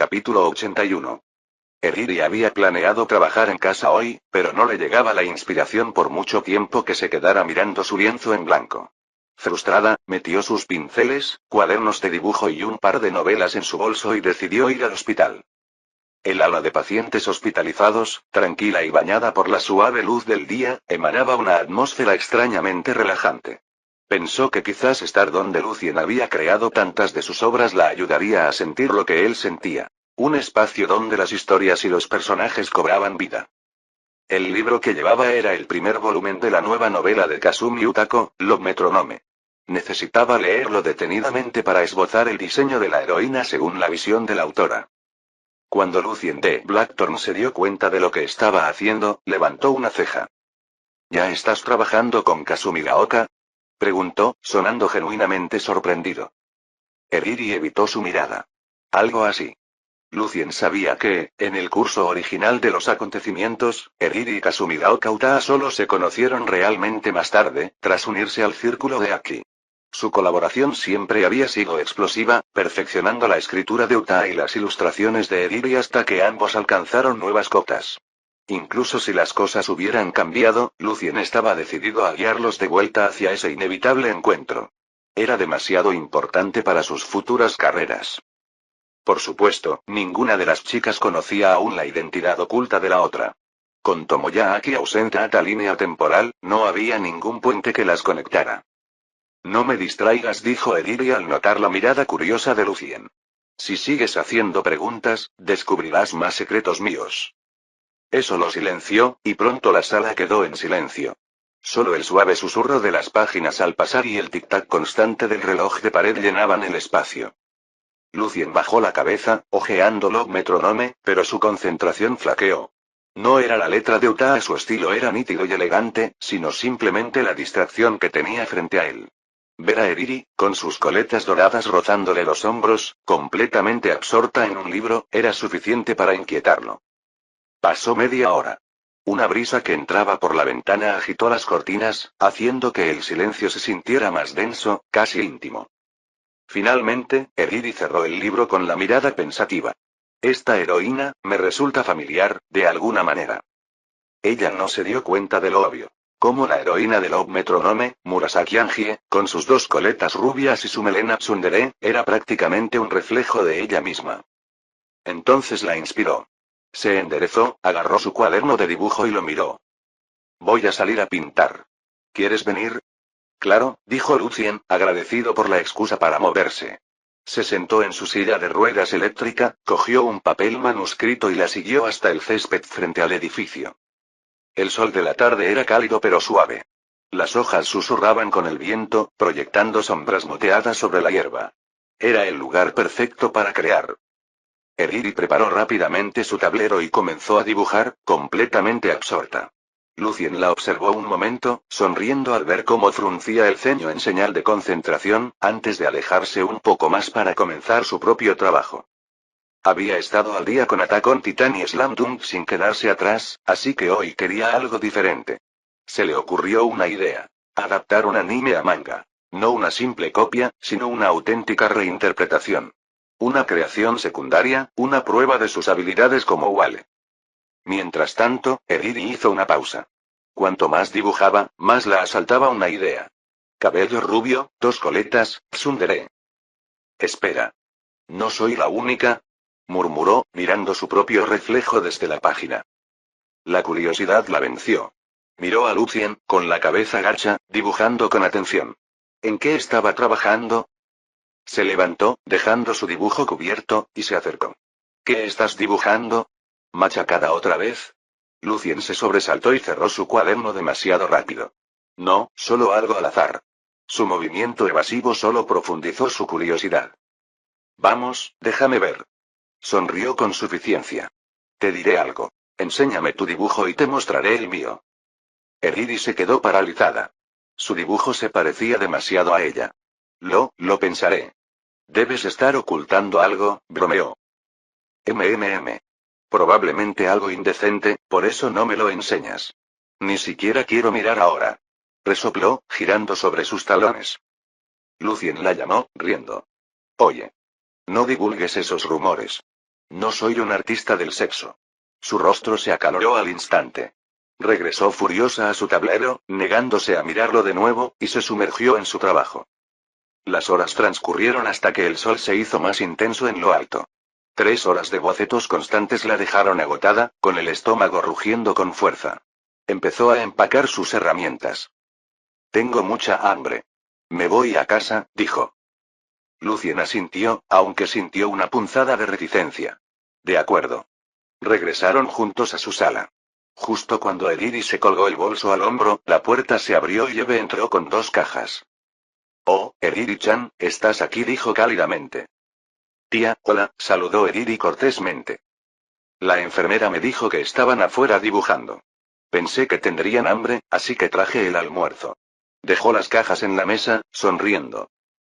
Capítulo 81. Eriri había planeado trabajar en casa hoy, pero no le llegaba la inspiración por mucho tiempo que se quedara mirando su lienzo en blanco. Frustrada, metió sus pinceles, cuadernos de dibujo y un par de novelas en su bolso y decidió ir al hospital. El ala de pacientes hospitalizados, tranquila y bañada por la suave luz del día, emanaba una atmósfera extrañamente relajante. Pensó que quizás estar donde Lucien había creado tantas de sus obras la ayudaría a sentir lo que él sentía. Un espacio donde las historias y los personajes cobraban vida. El libro que llevaba era el primer volumen de la nueva novela de Kasumi Utako, Love Metronome. Necesitaba leerlo detenidamente para esbozar el diseño de la heroína según la visión de la autora. Cuando Lucien de Blackthorn se dio cuenta de lo que estaba haciendo, levantó una ceja. ¿Ya estás trabajando con Kasumi Gaoka?, preguntó, sonando genuinamente sorprendido. Eriri evitó su mirada. Algo así. Lucien sabía que, en el curso original de los acontecimientos, Eriri y Kasumi Gaoka Utaa solo se conocieron realmente más tarde, tras unirse al círculo de Aki. Su colaboración siempre había sido explosiva, perfeccionando la escritura de Utaa y las ilustraciones de Eriri hasta que ambos alcanzaron nuevas cotas. Incluso si las cosas hubieran cambiado, Lucien estaba decidido a guiarlos de vuelta hacia ese inevitable encuentro. Era demasiado importante para sus futuras carreras. Por supuesto, ninguna de las chicas conocía aún la identidad oculta de la otra. Con Tomoyaki ausente a tal línea temporal, no había ningún puente que las conectara. No me distraigas, dijo Eriri al notar la mirada curiosa de Lucien. Si sigues haciendo preguntas, descubrirás más secretos míos. Eso lo silenció, y pronto la sala quedó en silencio. Solo el suave susurro de las páginas al pasar y el tic-tac constante del reloj de pared llenaban el espacio. Lucien bajó la cabeza, hojeándolo metronome, pero su concentración flaqueó. No era la letra de Utaa, su estilo era nítido y elegante, sino simplemente la distracción que tenía frente a él. Ver a Eriri, con sus coletas doradas rozándole los hombros, completamente absorta en un libro, era suficiente para inquietarlo. Pasó media hora. Una brisa que entraba por la ventana agitó las cortinas, haciendo que el silencio se sintiera más denso, casi íntimo. Finalmente, Eriri cerró el libro con la mirada pensativa. Esta heroína, me resulta familiar, de alguna manera. Ella no se dio cuenta de lo obvio. Como la heroína de Love Metronome, Murasaki Angie, con sus dos coletas rubias y su melena tsundere, era prácticamente un reflejo de ella misma. Entonces la inspiró. Se enderezó, agarró su cuaderno de dibujo y lo miró. Voy a salir a pintar. ¿Quieres venir? Claro, dijo Lucien, agradecido por la excusa para moverse. Se sentó en su silla de ruedas eléctrica, cogió un papel manuscrito y la siguió hasta el césped frente al edificio. El sol de la tarde era cálido pero suave. Las hojas susurraban con el viento, proyectando sombras moteadas sobre la hierba. Era el lugar perfecto para crear. Eriri preparó rápidamente su tablero y comenzó a dibujar, completamente absorta. Lucien la observó un momento, sonriendo al ver cómo fruncía el ceño en señal de concentración, antes de alejarse un poco más para comenzar su propio trabajo. Había estado al día con Attack on Titan y Slam Dunk sin quedarse atrás, así que hoy quería algo diferente. Se le ocurrió una idea. Adaptar un anime a manga. No una simple copia, sino una auténtica reinterpretación. Una creación secundaria, una prueba de sus habilidades como Wale. Mientras tanto, Eriri hizo una pausa. Cuanto más dibujaba, más la asaltaba una idea. Cabello rubio, dos coletas, tsundere. Espera. ¿No soy la única?, murmuró, mirando su propio reflejo desde la página. La curiosidad la venció. Miró a Lucien, con la cabeza gacha, dibujando con atención. ¿En qué estaba trabajando? Se levantó, dejando su dibujo cubierto, y se acercó. ¿Qué estás dibujando? ¿Machacada otra vez? Lucien se sobresaltó y cerró su cuaderno demasiado rápido. No, solo algo al azar. Su movimiento evasivo solo profundizó su curiosidad. Vamos, déjame ver. Sonrió con suficiencia. Te diré algo. Enséñame tu dibujo y te mostraré el mío. Eriri se quedó paralizada. Su dibujo se parecía demasiado a ella. Lo pensaré. Debes estar ocultando algo, bromeó. Probablemente algo indecente, por eso no me lo enseñas. Ni siquiera quiero mirar ahora. Resopló, girando sobre sus talones. Lucien la llamó, riendo. Oye. No divulgues esos rumores. No soy un artista del sexo. Su rostro se acaloró al instante. Regresó furiosa a su tablero, negándose a mirarlo de nuevo, y se sumergió en su trabajo. Las horas transcurrieron hasta que el sol se hizo más intenso en lo alto. 3 horas de bocetos constantes la dejaron agotada, con el estómago rugiendo con fuerza. Empezó a empacar sus herramientas. Tengo mucha hambre. Me voy a casa, dijo. Lucien asintió, aunque sintió una punzada de reticencia. De acuerdo. Regresaron juntos a su sala. Justo cuando Ediri se colgó el bolso al hombro, la puerta se abrió y Eve entró con 2 cajas. Oh, Ediri-chan, estás aquí, dijo cálidamente. Tía, hola, saludó Ediri cortésmente. La enfermera me dijo que estaban afuera dibujando. Pensé que tendrían hambre, así que traje el almuerzo. Dejó las cajas en la mesa, sonriendo.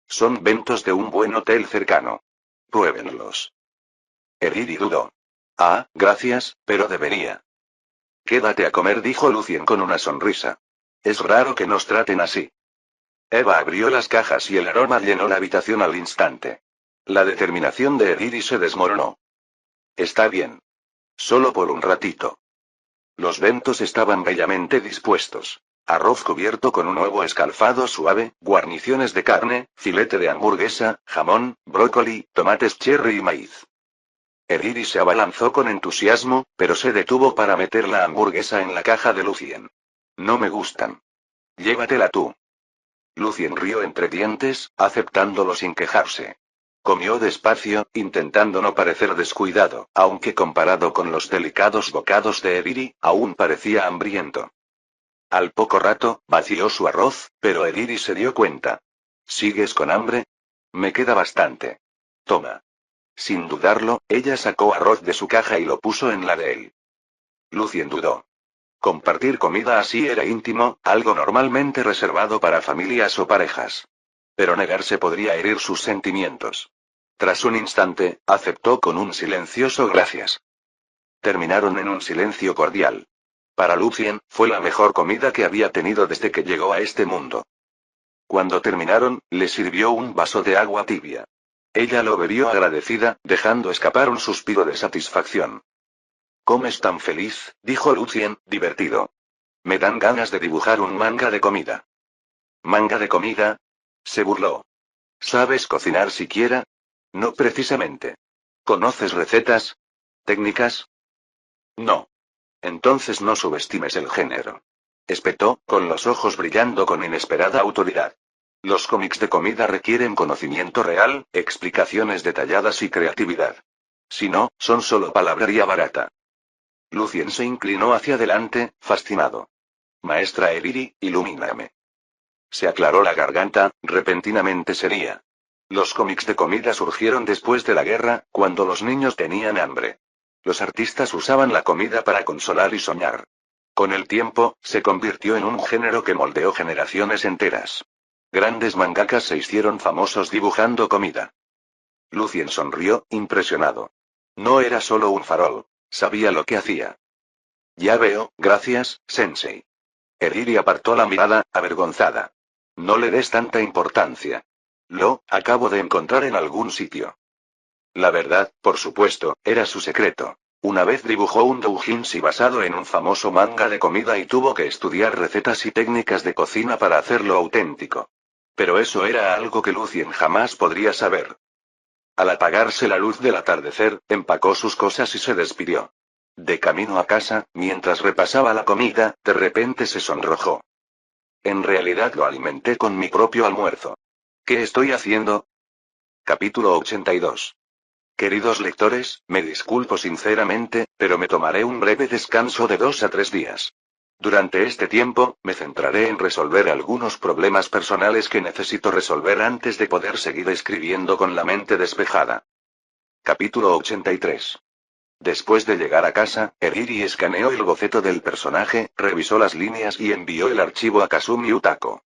Son bentos de un buen hotel cercano. Pruébenlos. Ediri dudó. Ah, gracias, pero debería. Quédate a comer, dijo Lucien con una sonrisa. Es raro que nos traten así. Eva abrió las cajas y el aroma llenó la habitación al instante. La determinación de Ediri se desmoronó. Está bien. Solo por un ratito. Los bentos estaban bellamente dispuestos. Arroz cubierto con un huevo escalfado suave, guarniciones de carne, filete de hamburguesa, jamón, brócoli, tomates cherry y maíz. Ediri se abalanzó con entusiasmo, pero se detuvo para meter la hamburguesa en la caja de Lucien. No me gustan. Llévatela tú. Lucien rió entre dientes, aceptándolo sin quejarse. Comió despacio, intentando no parecer descuidado, aunque comparado con los delicados bocados de Ediri, aún parecía hambriento. Al poco rato, vació su arroz, pero Ediri se dio cuenta. ¿Sigues con hambre? Me queda bastante. Toma. Sin dudarlo, ella sacó arroz de su caja y lo puso en la de él. Lucien dudó. Compartir comida así era íntimo, algo normalmente reservado para familias o parejas. Pero negarse podría herir sus sentimientos. Tras un instante, aceptó con un silencioso gracias. Terminaron en un silencio cordial. Para Lucien, fue la mejor comida que había tenido desde que llegó a este mundo. Cuando terminaron, le sirvió un vaso de agua tibia. Ella lo bebió agradecida, dejando escapar un suspiro de satisfacción. «¿Comes tan feliz?», dijo Lucien, divertido. «Me dan ganas de dibujar un manga de comida». «¿Manga de comida?», se burló. «¿Sabes cocinar siquiera?». «No precisamente». «¿Conoces recetas? ¿Técnicas?». «No». «Entonces no subestimes el género». Espetó, con los ojos brillando con inesperada autoridad. Los cómics de comida requieren conocimiento real, explicaciones detalladas y creatividad. Si no, son solo palabrería barata. Lucien se inclinó hacia adelante, fascinado. «Maestra Ediri, ilumíname». Se aclaró la garganta, repentinamente seria. Los cómics de comida surgieron después de la guerra, cuando los niños tenían hambre. Los artistas usaban la comida para consolar y soñar. Con el tiempo, se convirtió en un género que moldeó generaciones enteras. Grandes mangakas se hicieron famosos dibujando comida. Lucien sonrió, impresionado. No era solo un farol. Sabía lo que hacía. «Ya veo, gracias, sensei». Ediri apartó la mirada, avergonzada. «No le des tanta importancia. Lo acabo de encontrar en algún sitio». La verdad, por supuesto, era su secreto. Una vez dibujó un doujinshi basado en un famoso manga de comida y tuvo que estudiar recetas y técnicas de cocina para hacerlo auténtico. Pero eso era algo que Lucien jamás podría saber. Al apagarse la luz del atardecer, empacó sus cosas y se despidió. De camino a casa, mientras repasaba la comida, de repente se sonrojó. En realidad lo alimenté con mi propio almuerzo. ¿Qué estoy haciendo? Capítulo 82. Queridos lectores, me disculpo sinceramente, pero me tomaré un breve descanso de 2 a 3 días. Durante este tiempo, me centraré en resolver algunos problemas personales que necesito resolver antes de poder seguir escribiendo con la mente despejada. Capítulo 83. Después de llegar a casa, Ediri escaneó el boceto del personaje, revisó las líneas y envió el archivo a Kasumi Utako.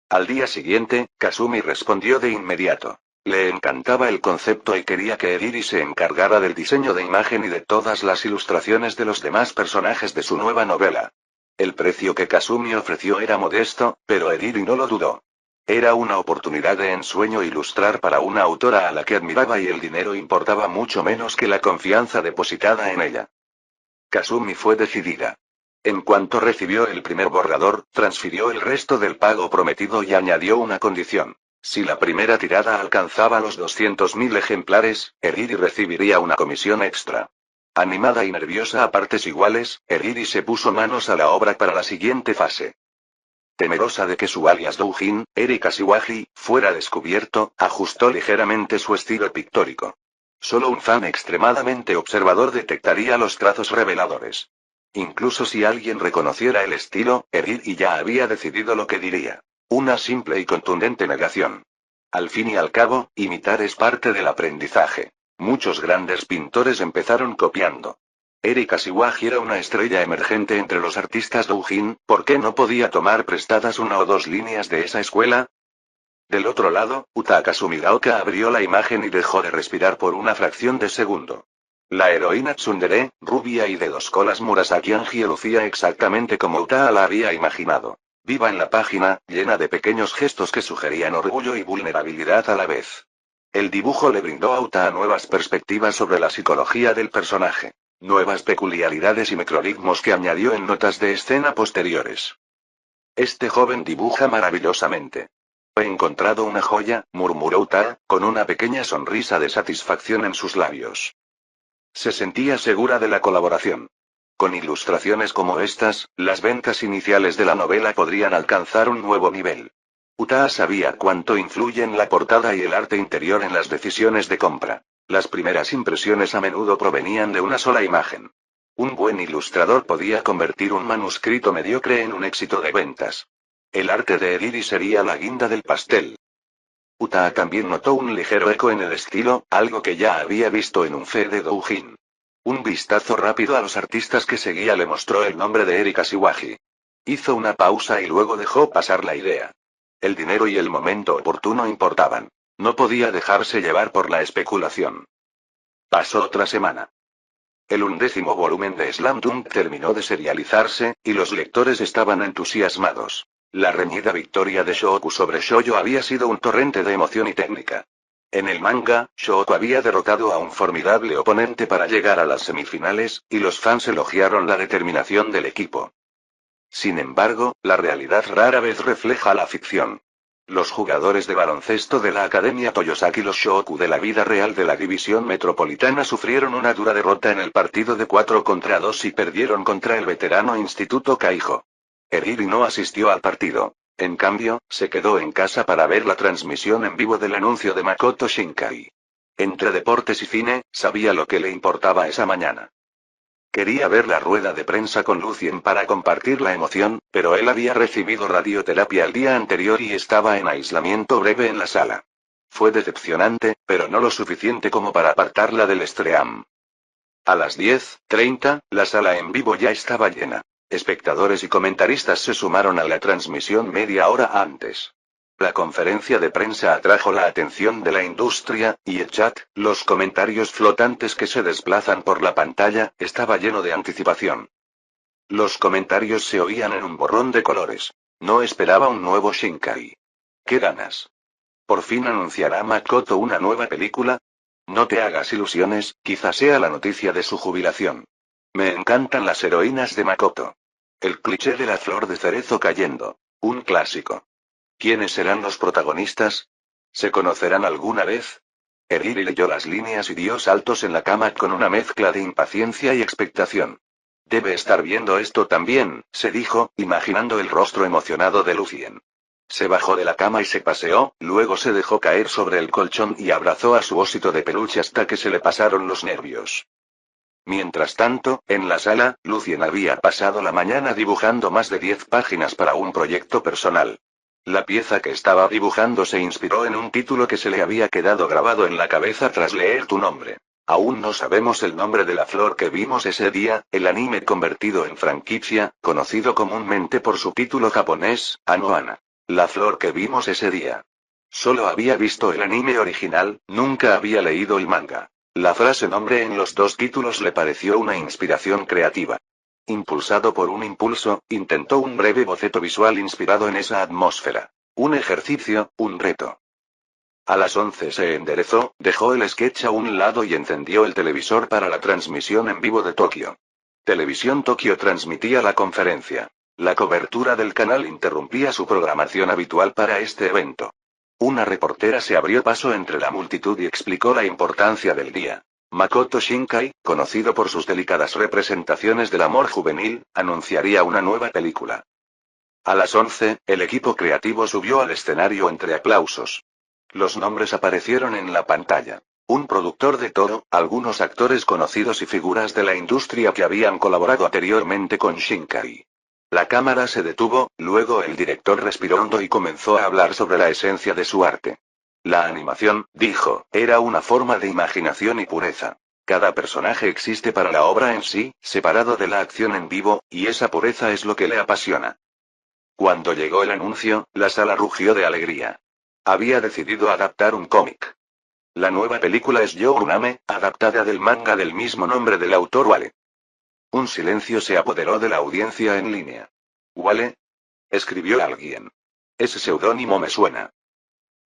Al día siguiente, Kasumi respondió de inmediato. Le encantaba el concepto y quería que Ediri se encargara del diseño de imagen y de todas las ilustraciones de los demás personajes de su nueva novela. El precio que Kasumi ofreció era modesto, pero Ediri no lo dudó. Era una oportunidad de ensueño ilustrar para una autora a la que admiraba y el dinero importaba mucho menos que la confianza depositada en ella. Kasumi fue decidida. En cuanto recibió el primer borrador, transfirió el resto del pago prometido y añadió una condición. Si la primera tirada alcanzaba los 200.000 ejemplares, Eriri recibiría una comisión extra. Animada y nerviosa a partes iguales, Eriri se puso manos a la obra para la siguiente fase. Temerosa de que su alias Doujin, Eri Kashiwagi, fuera descubierto, ajustó ligeramente su estilo pictórico. Solo un fan extremadamente observador detectaría los trazos reveladores. Incluso si alguien reconociera el estilo, Eriri ya había decidido lo que diría. Una simple y contundente negación. Al fin y al cabo, imitar es parte del aprendizaje. Muchos grandes pintores empezaron copiando. Eri Kashiwagi era una estrella emergente entre los artistas doujin, ¿por qué no podía tomar prestadas una o dos líneas de esa escuela? Del otro lado, Utaka Sumigaoka abrió la imagen y dejó de respirar por una fracción de segundo. La heroína tsundere, rubia y de dos colas Murasaki Angie lucía exactamente como Utaa la había imaginado. Viva en la página, llena de pequeños gestos que sugerían orgullo y vulnerabilidad a la vez. El dibujo le brindó a Utaa nuevas perspectivas sobre la psicología del personaje. Nuevas peculiaridades y microritmos que añadió en notas de escena posteriores. Este joven dibuja maravillosamente. He encontrado una joya, murmuró Utaa, con una pequeña sonrisa de satisfacción en sus labios. Se sentía segura de la colaboración. Con ilustraciones como estas, las ventas iniciales de la novela podrían alcanzar un nuevo nivel. Utaa sabía cuánto influyen la portada y el arte interior en las decisiones de compra. Las primeras impresiones a menudo provenían de una sola imagen. Un buen ilustrador podía convertir un manuscrito mediocre en un éxito de ventas. El arte de Eriri sería la guinda del pastel. Utaa también notó un ligero eco en el estilo, algo que ya había visto en un fe de doujin. Un vistazo rápido a los artistas que seguía le mostró el nombre de Eri Kashiwagi. Hizo una pausa y luego dejó pasar la idea. El dinero y el momento oportuno importaban. No podía dejarse llevar por la especulación. Pasó otra semana. El 11º volumen de Slam Dunk terminó de serializarse, y los lectores estaban entusiasmados. La reñida victoria de Shouku sobre Shoujo había sido un torrente de emoción y técnica. En el manga, Shouku había derrotado a un formidable oponente para llegar a las semifinales, y los fans elogiaron la determinación del equipo. Sin embargo, la realidad rara vez refleja la ficción. Los jugadores de baloncesto de la Academia Toyosaki y los Shouku de la vida real de la División Metropolitana sufrieron una dura derrota en el partido de 4-2 y perdieron contra el veterano Instituto Kaijo. Eriri no asistió al partido. En cambio, se quedó en casa para ver la transmisión en vivo del anuncio de Makoto Shinkai. Entre deportes y cine, sabía lo que le importaba esa mañana. Quería ver la rueda de prensa con Lucien para compartir la emoción, pero él había recibido radioterapia el día anterior y estaba en aislamiento breve en la sala. Fue decepcionante, pero no lo suficiente como para apartarla del stream. A las 10:30, la sala en vivo ya estaba llena. Espectadores y comentaristas se sumaron a la transmisión media hora antes. La conferencia de prensa atrajo la atención de la industria, y el chat, los comentarios flotantes que se desplazan por la pantalla, estaba lleno de anticipación. Los comentarios se oían en un borrón de colores. No esperaba un nuevo Shinkai. ¡Qué ganas! ¿Por fin anunciará Makoto una nueva película? No te hagas ilusiones, quizá sea la noticia de su jubilación. Me encantan las heroínas de Makoto. El cliché de la flor de cerezo cayendo. Un clásico. ¿Quiénes serán los protagonistas? ¿Se conocerán alguna vez? Eriri leyó las líneas y dio saltos en la cama con una mezcla de impaciencia y expectación. Debe estar viendo esto también, se dijo, imaginando el rostro emocionado de Lucien. Se bajó de la cama y se paseó, luego se dejó caer sobre el colchón y abrazó a su osito de peluche hasta que se le pasaron los nervios. Mientras tanto, en la sala, Lucien había pasado la mañana dibujando más de 10 páginas para un proyecto personal. La pieza que estaba dibujando se inspiró en un título que se le había quedado grabado en la cabeza tras leer tu nombre. Aún no sabemos el nombre de la flor que vimos ese día, el anime convertido en franquicia, conocido comúnmente por su título japonés, Anohana. La flor que vimos ese día. Solo había visto el anime original, nunca había leído el manga. La frase nombre en los dos títulos le pareció una inspiración creativa. Impulsado por un impulso, intentó un breve boceto visual inspirado en esa atmósfera. Un ejercicio, un reto. A las 11 se enderezó, dejó el sketch a un lado y encendió el televisor para la transmisión en vivo de Tokio. Televisión Tokio transmitía la conferencia. La cobertura del canal interrumpía su programación habitual para este evento. Una reportera se abrió paso entre la multitud y explicó la importancia del día. Makoto Shinkai, conocido por sus delicadas representaciones del amor juvenil, anunciaría una nueva película. A las 11, el equipo creativo subió al escenario entre aplausos. Los nombres aparecieron en la pantalla. Un productor de todo, algunos actores conocidos y figuras de la industria que habían colaborado anteriormente con Shinkai. La cámara se detuvo, luego el director respiró hondo y comenzó a hablar sobre la esencia de su arte. La animación, dijo, era una forma de imaginación y pureza. Cada personaje existe para la obra en sí, separado de la acción en vivo, y esa pureza es lo que le apasiona. Cuando llegó el anuncio, la sala rugió de alegría. Había decidido adaptar un cómic. La nueva película es Youruname, adaptada del manga del mismo nombre del autor Wale. Un silencio se apoderó de la audiencia en línea. ¿Wale? Escribió alguien. Ese seudónimo me suena.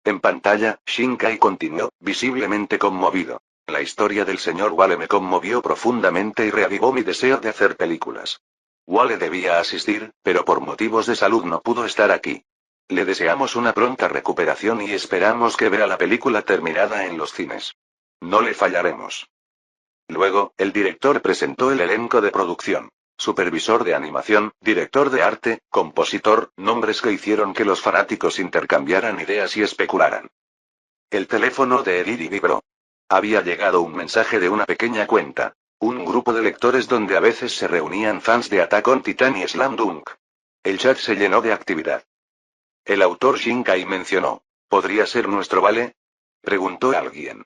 En pantalla, Shinkai continuó, visiblemente conmovido. La historia del señor Wale me conmovió profundamente y reavivó mi deseo de hacer películas. Wale debía asistir, pero por motivos de salud no pudo estar aquí. Le deseamos una pronta recuperación y esperamos que vea la película terminada en los cines. No le fallaremos. Luego, el director presentó el elenco de producción. Supervisor de animación, director de arte, compositor, nombres que hicieron que los fanáticos intercambiaran ideas y especularan. El teléfono de Eriri vibró. Había llegado un mensaje de una pequeña cuenta. Un grupo de lectores donde a veces se reunían fans de Attack on Titan y Slam Dunk. El chat se llenó de actividad. El autor Shinkai mencionó. ¿Podría ser nuestro Wale? Preguntó alguien.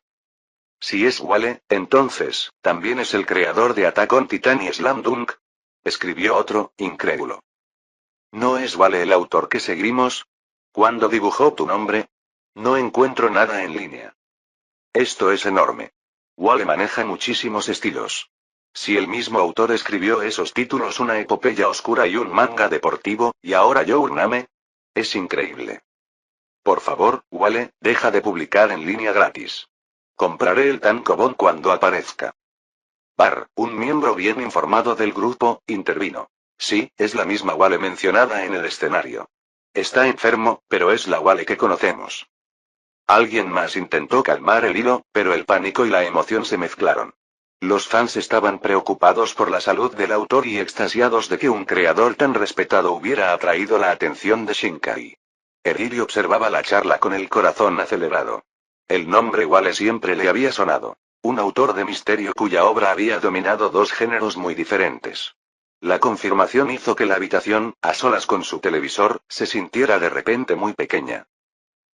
Si es Wale, entonces, ¿también es el creador de Attack on Titan y Slam Dunk? Escribió otro, incrédulo. ¿No es Wale el autor que seguimos? ¿Cuándo dibujó tu nombre? No encuentro nada en línea. Esto es enorme. Wale maneja muchísimos estilos. Si el mismo autor escribió esos títulos, una epopeya oscura y un manga deportivo, y ahora Youruname. Es increíble. Por favor, Wale, deja de publicar en línea gratis. Compraré el tankobon cuando aparezca. Un miembro bien informado del grupo, intervino. Sí, es la misma Wale mencionada en el escenario. Está enfermo, pero es la Wale que conocemos. Alguien más intentó calmar el hilo, pero el pánico y la emoción se mezclaron. Los fans estaban preocupados por la salud del autor y extasiados de que un creador tan respetado hubiera atraído la atención de Shinkai. Eriri observaba la charla con el corazón acelerado. El nombre Wale siempre le había sonado. Un autor de misterio cuya obra había dominado dos géneros muy diferentes. La confirmación hizo que la habitación, a solas con su televisor, se sintiera de repente muy pequeña.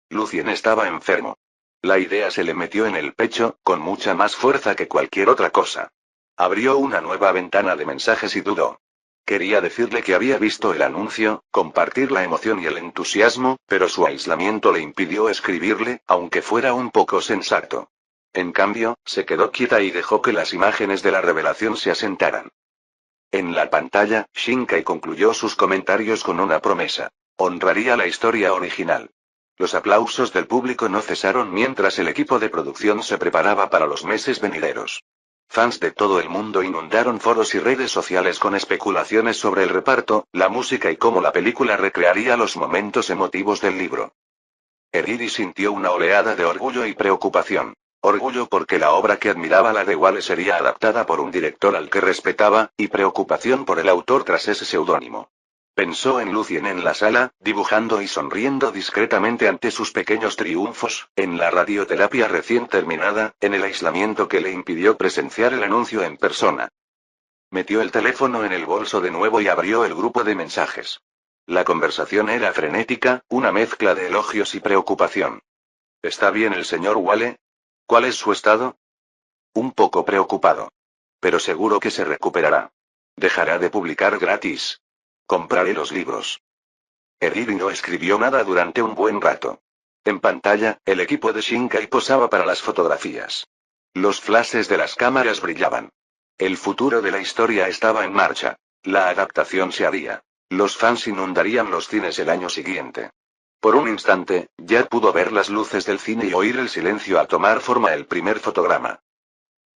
Lucien estaba enfermo. La idea se le metió en el pecho, con mucha más fuerza que cualquier otra cosa. Abrió una nueva ventana de mensajes y dudó. Quería decirle que había visto el anuncio, compartir la emoción y el entusiasmo, pero su aislamiento le impidió escribirle, aunque fuera un poco sensato. En cambio, se quedó quieta y dejó que las imágenes de la revelación se asentaran. En la pantalla, Shinkai concluyó sus comentarios con una promesa. Honraría la historia original. Los aplausos del público no cesaron mientras el equipo de producción se preparaba para los meses venideros. Fans de todo el mundo inundaron foros y redes sociales con especulaciones sobre el reparto, la música y cómo la película recrearía los momentos emotivos del libro. Eriri sintió una oleada de orgullo y preocupación. Orgullo porque la obra que admiraba, la de Wale, sería adaptada por un director al que respetaba, y preocupación por el autor tras ese seudónimo. Pensó en Lucien en la sala, dibujando y sonriendo discretamente ante sus pequeños triunfos, en la radioterapia recién terminada, en el aislamiento que le impidió presenciar el anuncio en persona. Metió el teléfono en el bolso de nuevo y abrió el grupo de mensajes. La conversación era frenética, una mezcla de elogios y preocupación. ¿Está bien el señor Wale? ¿Cuál es su estado? Un poco preocupado. Pero seguro que se recuperará. ¿Dejará de publicar gratis? Compraré los libros. Eriri no escribió nada durante un buen rato. En pantalla, el equipo de Shinkai posaba para las fotografías. Los flashes de las cámaras brillaban. El futuro de la historia estaba en marcha. La adaptación se haría. Los fans inundarían los cines el año siguiente. Por un instante, ya pudo ver las luces del cine y oír el silencio al tomar forma el primer fotograma.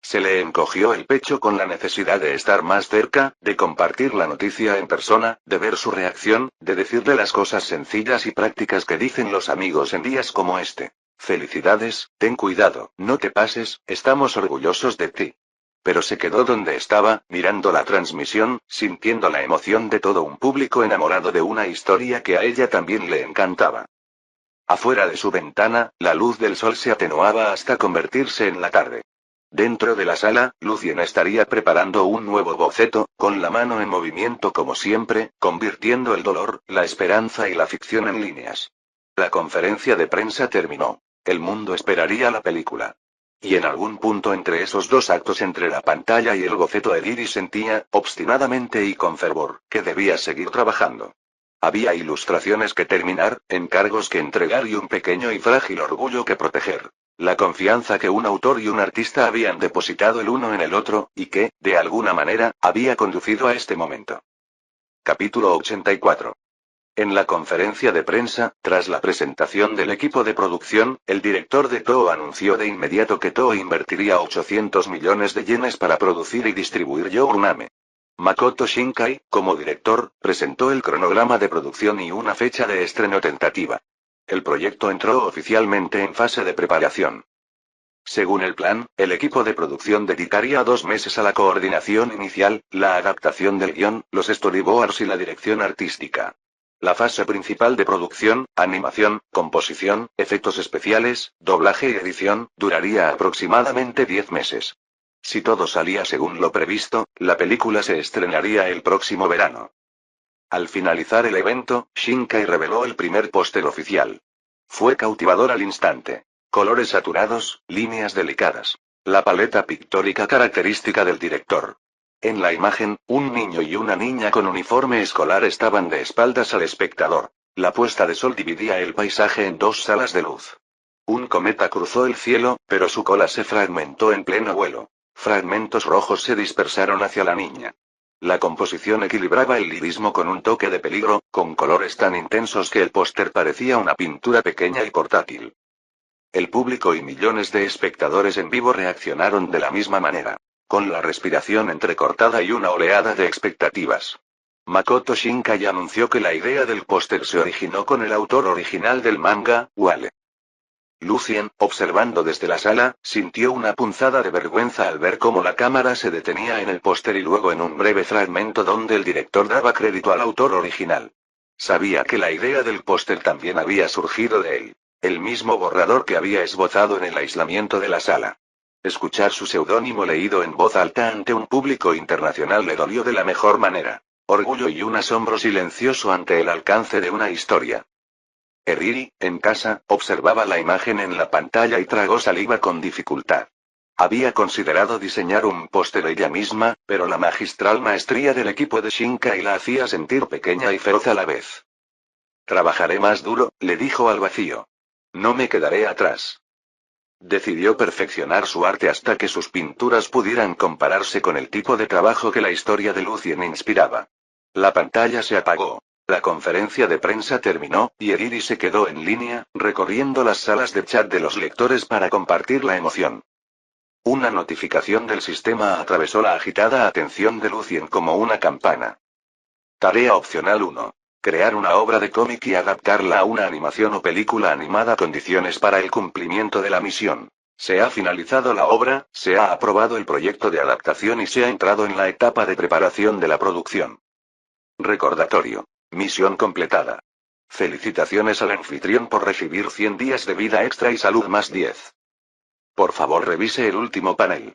Se le encogió el pecho con la necesidad de estar más cerca, de compartir la noticia en persona, de ver su reacción, de decirle las cosas sencillas y prácticas que dicen los amigos en días como este. Felicidades, ten cuidado, no te pases, estamos orgullosos de ti. Pero se quedó donde estaba, mirando la transmisión, sintiendo la emoción de todo un público enamorado de una historia que a ella también le encantaba. Afuera de su ventana, la luz del sol se atenuaba hasta convertirse en la tarde. Dentro de la sala, Lucien estaría preparando un nuevo boceto, con la mano en movimiento como siempre, convirtiendo el dolor, la esperanza y la ficción en líneas. La conferencia de prensa terminó. El mundo esperaría la película. Y en algún punto entre esos dos actos, entre la pantalla y el boceto, Ediri sentía, obstinadamente y con fervor, que debía seguir trabajando. Había ilustraciones que terminar, encargos que entregar y un pequeño y frágil orgullo que proteger. La confianza que un autor y un artista habían depositado el uno en el otro, y que, de alguna manera, había conducido a este momento. Capítulo 84. En la conferencia de prensa, tras la presentación del equipo de producción, el director de Toho anunció de inmediato que Toho invertiría 800 millones de yenes para producir y distribuir Your Name. Makoto Shinkai, como director, presentó el cronograma de producción y una fecha de estreno tentativa. El proyecto entró oficialmente en fase de preparación. Según el plan, el equipo de producción dedicaría 2 meses a la coordinación inicial, la adaptación del guión, los storyboards y la dirección artística. La fase principal de producción, animación, composición, efectos especiales, doblaje y edición, duraría aproximadamente 10 meses. Si todo salía según lo previsto, la película se estrenaría el próximo verano. Al finalizar el evento, Shinkai reveló el primer póster oficial. Fue cautivador al instante. Colores saturados, líneas delicadas. La paleta pictórica característica del director. En la imagen, un niño y una niña con uniforme escolar estaban de espaldas al espectador. La puesta de sol dividía el paisaje en 2 salas de luz. Un cometa cruzó el cielo, pero su cola se fragmentó en pleno vuelo. Fragmentos rojos se dispersaron hacia la niña. La composición equilibraba el lirismo con un toque de peligro, con colores tan intensos que el póster parecía una pintura pequeña y portátil. El público y millones de espectadores en vivo reaccionaron de la misma manera, con la respiración entrecortada y una oleada de expectativas. Makoto Shinkai anunció que la idea del póster se originó con el autor original del manga, Wale. Lucien, observando desde la sala, sintió una punzada de vergüenza al ver cómo la cámara se detenía en el póster y luego en un breve fragmento donde el director daba crédito al autor original. Sabía que la idea del póster también había surgido de él. El mismo borrador que había esbozado en el aislamiento de la sala. Escuchar su seudónimo leído en voz alta ante un público internacional le dolió de la mejor manera. Orgullo y un asombro silencioso ante el alcance de una historia. Eriri, en casa, observaba la imagen en la pantalla y tragó saliva con dificultad. Había considerado diseñar un póster ella misma, pero la magistral maestría del equipo de Shinkai la hacía sentir pequeña y feroz a la vez. Trabajaré más duro, le dijo al vacío. No me quedaré atrás. Decidió perfeccionar su arte hasta que sus pinturas pudieran compararse con el tipo de trabajo que la historia de Lucien inspiraba. La pantalla se apagó. La conferencia de prensa terminó, y Eriri se quedó en línea, recorriendo las salas de chat de los lectores para compartir la emoción. Una notificación del sistema atravesó la agitada atención de Lucien como una campana. Tarea opcional 1. Crear una obra de cómic y adaptarla a una animación o película animada. Condiciones para el cumplimiento de la misión. Se ha finalizado la obra, se ha aprobado el proyecto de adaptación y se ha entrado en la etapa de preparación de la producción. Recordatorio. Misión completada. Felicitaciones al anfitrión por recibir 100 días de vida extra y salud más 10. Por favor revise el último panel.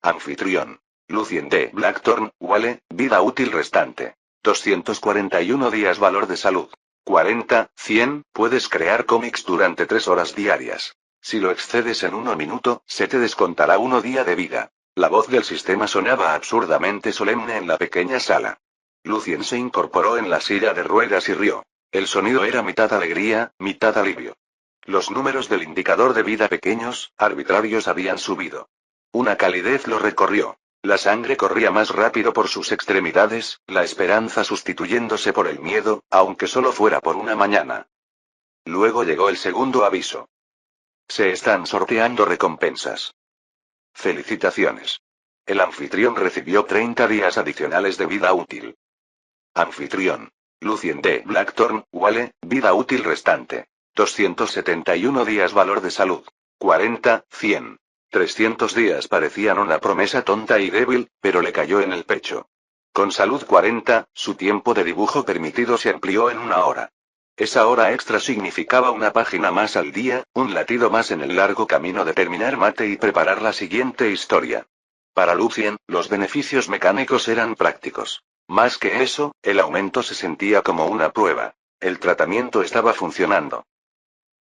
Anfitrión. Lucien D. Blackthorn, Wale, vida útil restante. 241 días valor de salud. 40, 100, puedes crear cómics durante 3 horas diarias. Si lo excedes en 1 minuto, se te descontará 1 día de vida. La voz del sistema sonaba absurdamente solemne en la pequeña sala. Lucien se incorporó en la silla de ruedas y rió. El sonido era mitad alegría, mitad alivio. Los números del indicador de vida pequeños, arbitrarios habían subido. Una calidez lo recorrió. La sangre corría más rápido por sus extremidades, la esperanza sustituyéndose por el miedo, aunque solo fuera por una mañana. Luego llegó el segundo aviso. Se están sorteando recompensas. Felicitaciones. El anfitrión recibió 30 días adicionales de vida útil. Anfitrión. Lucien D. Blackthorn, Wale, vida útil restante. 271 días valor de salud. 40, 100. 300 días parecían una promesa tonta y débil, pero le cayó en el pecho. Con salud 40, su tiempo de dibujo permitido se amplió en 1 hora. Esa hora extra significaba una página más al día, un latido más en el largo camino de terminar mate y preparar la siguiente historia. Para Lucien, los beneficios mecánicos eran prácticos. Más que eso, el aumento se sentía como una prueba. El tratamiento estaba funcionando.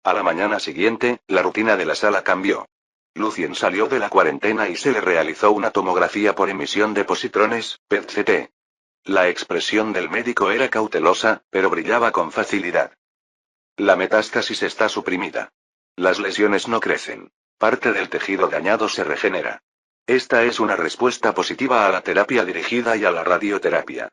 A la mañana siguiente, la rutina de la sala cambió. Lucien salió de la cuarentena y se le realizó una tomografía por emisión de positrones, PET-CT. La expresión del médico era cautelosa, pero brillaba con facilidad. La metástasis está suprimida. Las lesiones no crecen. Parte del tejido dañado se regenera. Esta es una respuesta positiva a la terapia dirigida y a la radioterapia.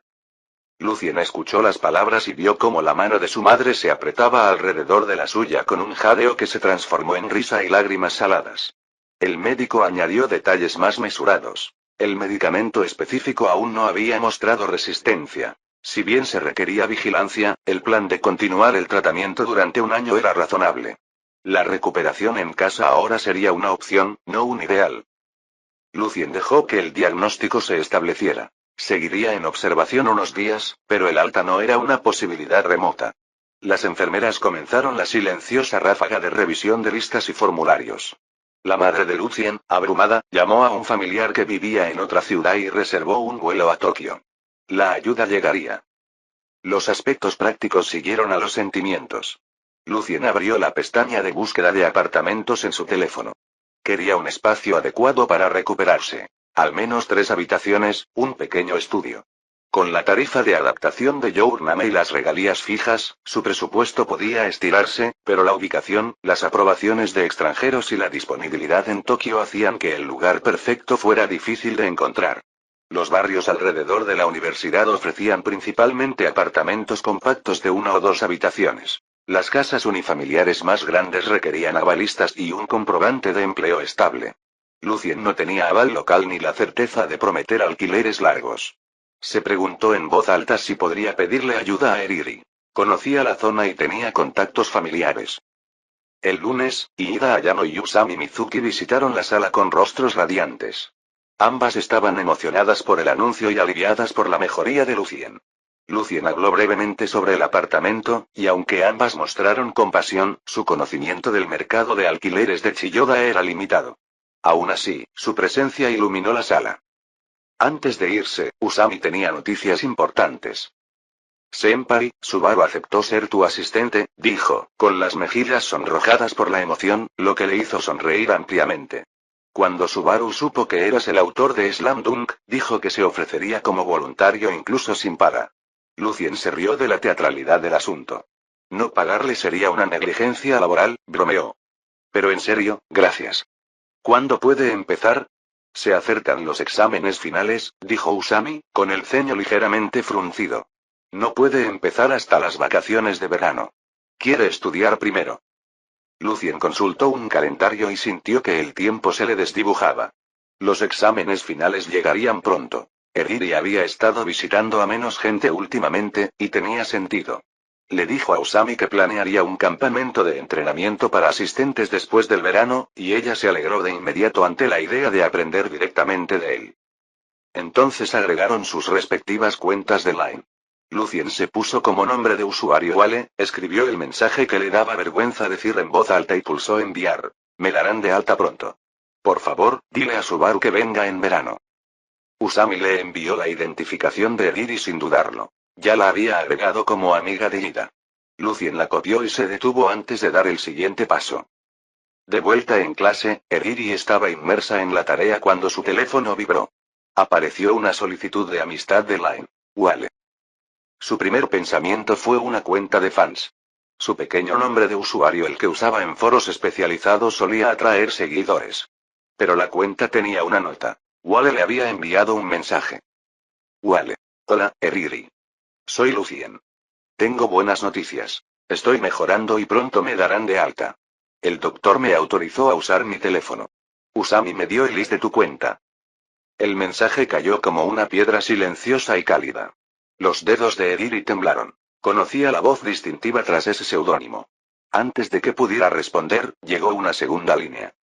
Lucien escuchó las palabras y vio cómo la mano de su madre se apretaba alrededor de la suya con un jadeo que se transformó en risa y lágrimas saladas. El médico añadió detalles más mesurados. El medicamento específico aún no había mostrado resistencia. Si bien se requería vigilancia, el plan de continuar el tratamiento durante 1 año era razonable. La recuperación en casa ahora sería una opción, no un ideal. Lucien dejó que el diagnóstico se estableciera. Seguiría en observación unos días, pero el alta no era una posibilidad remota. Las enfermeras comenzaron la silenciosa ráfaga de revisión de listas y formularios. La madre de Lucien, abrumada, llamó a un familiar que vivía en otra ciudad y reservó un vuelo a Tokio. La ayuda llegaría. Los aspectos prácticos siguieron a los sentimientos. Lucien abrió la pestaña de búsqueda de apartamentos en su teléfono. Quería un espacio adecuado para recuperarse. Al menos 3 habitaciones, un pequeño estudio. Con la tarifa de adaptación de Journame y las regalías fijas, su presupuesto podía estirarse, pero la ubicación, las aprobaciones de extranjeros y la disponibilidad en Tokio hacían que el lugar perfecto fuera difícil de encontrar. Los barrios alrededor de la universidad ofrecían principalmente apartamentos compactos de 1 o 2 habitaciones. Las casas unifamiliares más grandes requerían avalistas y un comprobante de empleo estable. Lucien no tenía aval local ni la certeza de prometer alquileres largos. Se preguntó en voz alta si podría pedirle ayuda a Eriri. Conocía la zona y tenía contactos familiares. El lunes, Iida Ayano y Usami Mizuki visitaron la sala con rostros radiantes. Ambas estaban emocionadas por el anuncio y aliviadas por la mejoría de Lucien. Lucien habló brevemente sobre el apartamento, y aunque ambas mostraron compasión, su conocimiento del mercado de alquileres de Chiyoda era limitado. Aún así, su presencia iluminó la sala. Antes de irse, Usami tenía noticias importantes. Senpai, Subaru aceptó ser tu asistente, dijo, con las mejillas sonrojadas por la emoción, lo que le hizo sonreír ampliamente. Cuando Subaru supo que eras el autor de Slam Dunk, dijo que se ofrecería como voluntario incluso sin paga. Lucien se rió de la teatralidad del asunto. No pagarle sería una negligencia laboral, bromeó. Pero en serio, gracias. ¿Cuándo puede empezar? Se acercan los exámenes finales, dijo Usami, con el ceño ligeramente fruncido. No puede empezar hasta las vacaciones de verano. Quiere estudiar primero. Lucien consultó un calendario y sintió que el tiempo se le desdibujaba. Los exámenes finales llegarían pronto. Eriri había estado visitando a menos gente últimamente, y tenía sentido. Le dijo a Usami que planearía un campamento de entrenamiento para asistentes después del verano, y ella se alegró de inmediato ante la idea de aprender directamente de él. Entonces agregaron sus respectivas cuentas de Line. Lucien se puso como nombre de usuario Wale, escribió el mensaje que le daba vergüenza decir en voz alta y pulsó enviar. Me darán de alta pronto. Por favor, dile a Subaru que venga en verano. Usami le envió la identificación de Eriri sin dudarlo. Ya la había agregado como amiga de Ida. Lucien la copió y se detuvo antes de dar el siguiente paso. De vuelta en clase, Eriri estaba inmersa en la tarea cuando su teléfono vibró. Apareció una solicitud de amistad de Line. Wale. Su primer pensamiento fue una cuenta de fans. Su pequeño nombre de usuario, el que usaba en foros especializados, solía atraer seguidores. Pero la cuenta tenía una nota. Wale le había enviado un mensaje. Wale. Hola, Eriri. Soy Lucien. Tengo buenas noticias. Estoy mejorando y pronto me darán de alta. El doctor me autorizó a usar mi teléfono. Usami me dio el list de tu cuenta. El mensaje cayó como una piedra silenciosa y cálida. Los dedos de Eriri temblaron. Conocía la voz distintiva tras ese seudónimo. Antes de que pudiera responder, llegó una segunda línea.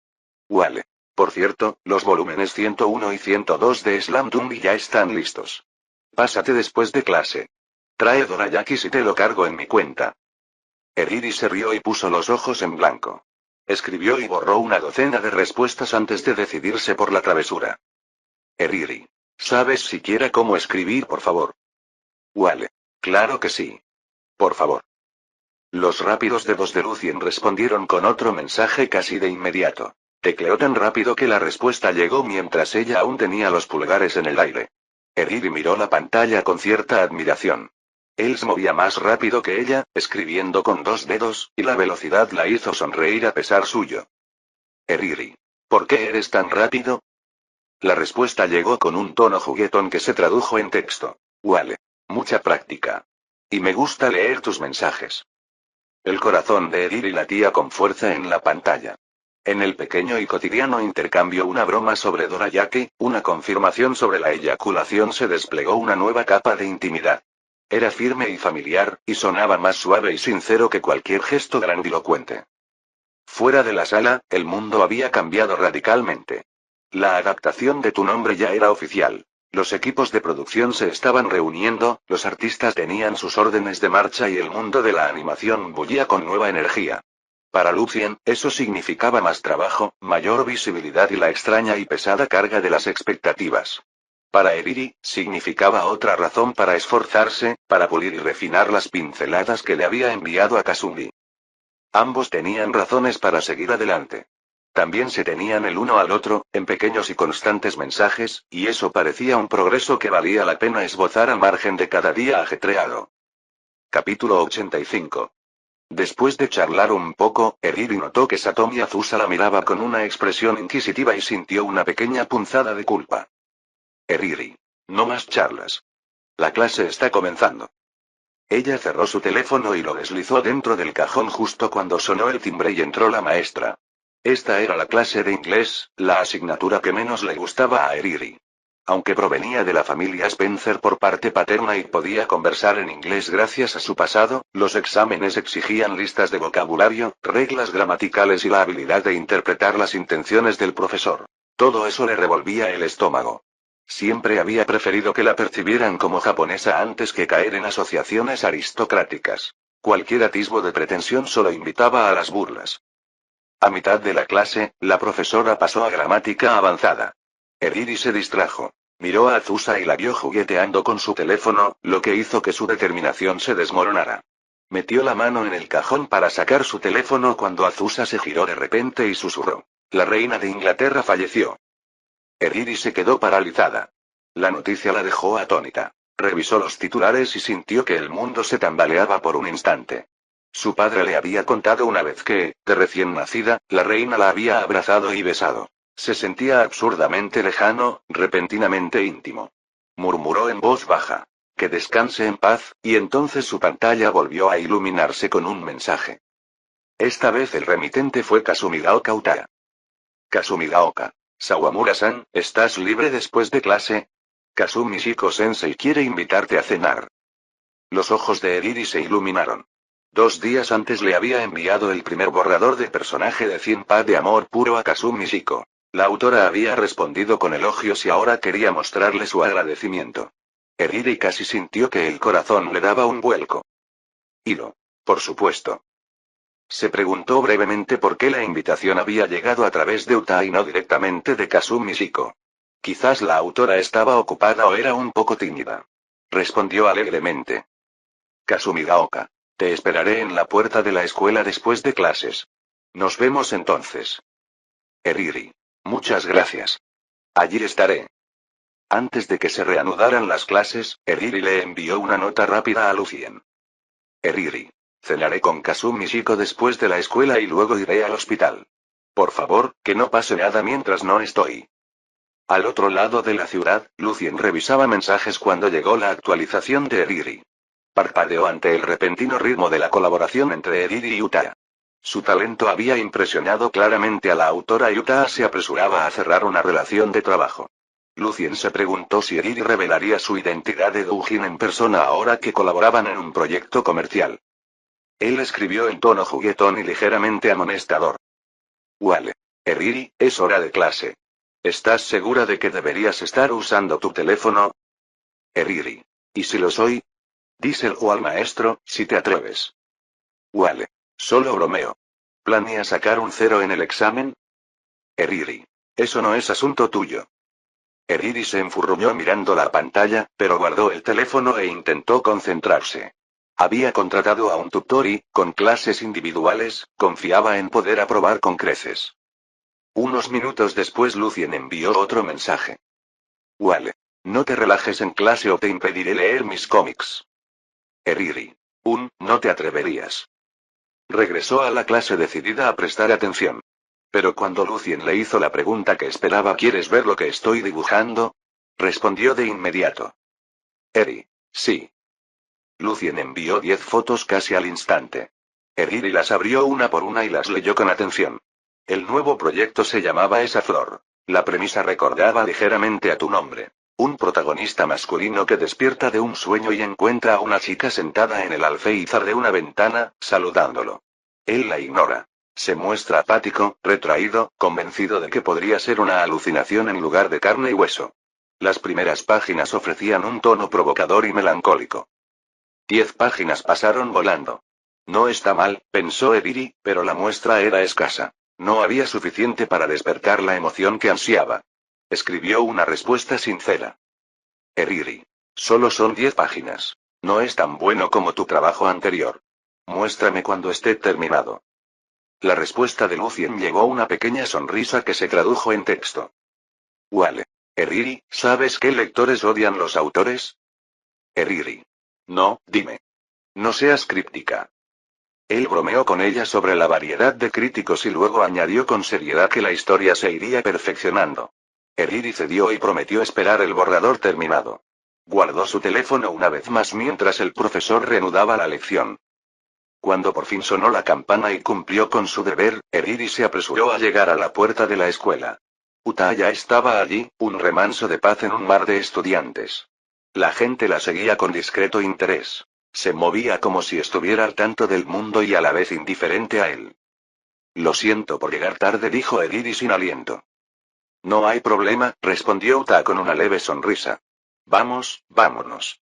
Vale. Por cierto, los volúmenes 101 y 102 de Slam Dunk ya están listos. Pásate después de clase. Trae dorayaki si te lo cargo en mi cuenta. Eriri se rió y puso los ojos en blanco. Escribió y borró una docena de respuestas antes de decidirse por la travesura. Eriri. ¿Sabes siquiera cómo escribir, por favor? Vale. Claro que sí. Por favor. Los rápidos dedos de Lucien respondieron con otro mensaje casi de inmediato. Tecleó tan rápido que la respuesta llegó mientras ella aún tenía los pulgares en el aire. Eriri miró la pantalla con cierta admiración. Él se movía más rápido que ella, escribiendo con 2 dedos, y la velocidad la hizo sonreír a pesar suyo. Eriri. ¿Por qué eres tan rápido? La respuesta llegó con un tono juguetón que se tradujo en texto. Vale. Mucha práctica. Y me gusta leer tus mensajes. El corazón de Eriri latía con fuerza en la pantalla. En el pequeño y cotidiano intercambio una broma sobre dorayaki, una confirmación sobre la eyaculación se desplegó una nueva capa de intimidad. Era firme y familiar, y sonaba más suave y sincero que cualquier gesto grandilocuente. Fuera de la sala, el mundo había cambiado radicalmente. La adaptación de tu nombre ya era oficial. Los equipos de producción se estaban reuniendo, los artistas tenían sus órdenes de marcha y el mundo de la animación bullía con nueva energía. Para Lucien, eso significaba más trabajo, mayor visibilidad y la extraña y pesada carga de las expectativas. Para Eriri, significaba otra razón para esforzarse, para pulir y refinar las pinceladas que le había enviado a Kasumi. Ambos tenían razones para seguir adelante. También se tenían el uno al otro, en pequeños y constantes mensajes, y eso parecía un progreso que valía la pena esbozar al margen de cada día ajetreado. Capítulo 85. Después de charlar un poco, Eriri notó que Satomi Azusa la miraba con una expresión inquisitiva y sintió una pequeña punzada de culpa. Eriri. No más charlas. La clase está comenzando. Ella cerró su teléfono y lo deslizó dentro del cajón justo cuando sonó el timbre y entró la maestra. Esta era la clase de inglés, la asignatura que menos le gustaba a Eriri. Aunque provenía de la familia Spencer por parte paterna y podía conversar en inglés gracias a su pasado, los exámenes exigían listas de vocabulario, reglas gramaticales y la habilidad de interpretar las intenciones del profesor. Todo eso le revolvía el estómago. Siempre había preferido que la percibieran como japonesa antes que caer en asociaciones aristocráticas. Cualquier atisbo de pretensión solo invitaba a las burlas. A mitad de la clase, la profesora pasó a gramática avanzada. Eriri se distrajo. Miró a Azusa y la vio jugueteando con su teléfono, lo que hizo que su determinación se desmoronara. Metió la mano en el cajón para sacar su teléfono cuando Azusa se giró de repente y susurró. La reina de Inglaterra falleció. Eriri se quedó paralizada. La noticia la dejó atónita. Revisó los titulares y sintió que el mundo se tambaleaba por un instante. Su padre le había contado una vez que, de recién nacida, la reina la había abrazado y besado. Se sentía absurdamente lejano, repentinamente íntimo. Murmuró en voz baja. Que descanse en paz, y entonces su pantalla volvió a iluminarse con un mensaje. Esta vez el remitente fue Kasumigaoka Utada. Kasumigaoka. Sawamura-san, ¿estás libre después de clase? Kasumi Shiko-sensei quiere invitarte a cenar. Los ojos de Eriri se iluminaron. 2 días antes le había enviado el primer borrador de personaje de 100 pa de amor puro a Kasumi Shiko. La autora había respondido con elogios y ahora quería mostrarle su agradecimiento. Eriri casi sintió que el corazón le daba un vuelco. Hilo. Por supuesto. Se preguntó brevemente por qué la invitación había llegado a través de Uta y no directamente de Kasumi Shiko. Quizás la autora estaba ocupada o era un poco tímida. Respondió alegremente. Kasumigaoka. Te esperaré en la puerta de la escuela después de clases. Nos vemos entonces. Eriri. Muchas gracias. Allí estaré. Antes de que se reanudaran las clases, Eriri le envió una nota rápida a Lucien. Eriri. Cenaré con Kasumi Shiko después de la escuela y luego iré al hospital. Por favor, que no pase nada mientras no estoy. Al otro lado de la ciudad, Lucien revisaba mensajes cuando llegó la actualización de Eriri. Parpadeó ante el repentino ritmo de la colaboración entre Eriri y Utaa. Su talento había impresionado claramente a la autora y Utaa se apresuraba a cerrar una relación de trabajo. Lucien se preguntó si Eriri revelaría su identidad de Doujin en persona ahora que colaboraban en un proyecto comercial. Él escribió en tono juguetón y ligeramente amonestador. Wale. Eriri, es hora de clase. ¿Estás segura de que deberías estar usando tu teléfono? Eriri. ¿Y si lo soy? Díselo al maestro, si te atreves. Wale. Solo bromeo. ¿Planea sacar un 0 en el examen? Eriri. Eso no es asunto tuyo. Eriri se enfurruñó mirando la pantalla, pero guardó el teléfono e intentó concentrarse. Había contratado a un tutor y, con clases individuales, confiaba en poder aprobar con creces. Unos minutos después Lucien envió otro mensaje. Wale. No te relajes en clase o te impediré leer mis cómics. Eriri. No te atreverías. Regresó a la clase decidida a prestar atención. Pero cuando Lucien le hizo la pregunta que esperaba, ¿quieres ver lo que estoy dibujando? Respondió de inmediato. Eri. Sí. Lucien envió 10 fotos casi al instante. Eriri las abrió una por una y las leyó con atención. El nuevo proyecto se llamaba Esa Flor. La premisa recordaba ligeramente a tu nombre. Un protagonista masculino que despierta de un sueño y encuentra a una chica sentada en el alféizar de una ventana, saludándolo. Él la ignora. Se muestra apático, retraído, convencido de que podría ser una alucinación en lugar de carne y hueso. Las primeras páginas ofrecían un tono provocador y melancólico. 10 páginas pasaron volando. No está mal, pensó Eriri, pero la muestra era escasa. No había suficiente para despertar la emoción que ansiaba. Escribió una respuesta sincera. Eriri. Solo son 10 páginas. No es tan bueno como tu trabajo anterior. Muéstrame cuando esté terminado. La respuesta de Lucien llevó una pequeña sonrisa que se tradujo en texto. Wale. Eriri, ¿sabes qué lectores odian los autores? Eriri. No, dime. No seas críptica. Él bromeó con ella sobre la variedad de críticos y luego añadió con seriedad que la historia se iría perfeccionando. Eriri cedió y prometió esperar el borrador terminado. Guardó su teléfono una vez más mientras el profesor reanudaba la lección. Cuando por fin sonó la campana y cumplió con su deber, Eriri se apresuró a llegar a la puerta de la escuela. Utaa ya estaba allí, un remanso de paz en un mar de estudiantes. La gente la seguía con discreto interés. Se movía como si estuviera al tanto del mundo y a la vez indiferente a él. Lo siento por llegar tarde, dijo Eriri sin aliento. No hay problema, respondió Utaa con una leve sonrisa. Vamos, vámonos.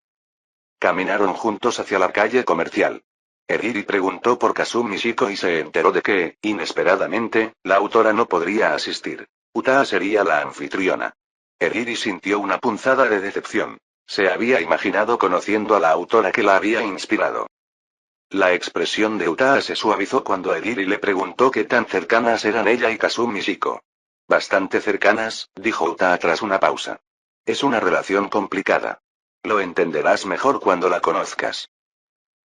Caminaron juntos hacia la calle comercial. Eriri preguntó por Kazumi Shiko y se enteró de que, inesperadamente, la autora no podría asistir. Utaa sería la anfitriona. Eriri sintió una punzada de decepción. Se había imaginado conociendo a la autora que la había inspirado. La expresión de Utaa se suavizó cuando Eriri le preguntó qué tan cercanas eran ella y Kazumi Shiko. Bastante cercanas, dijo Utaa tras una pausa. Es una relación complicada. Lo entenderás mejor cuando la conozcas.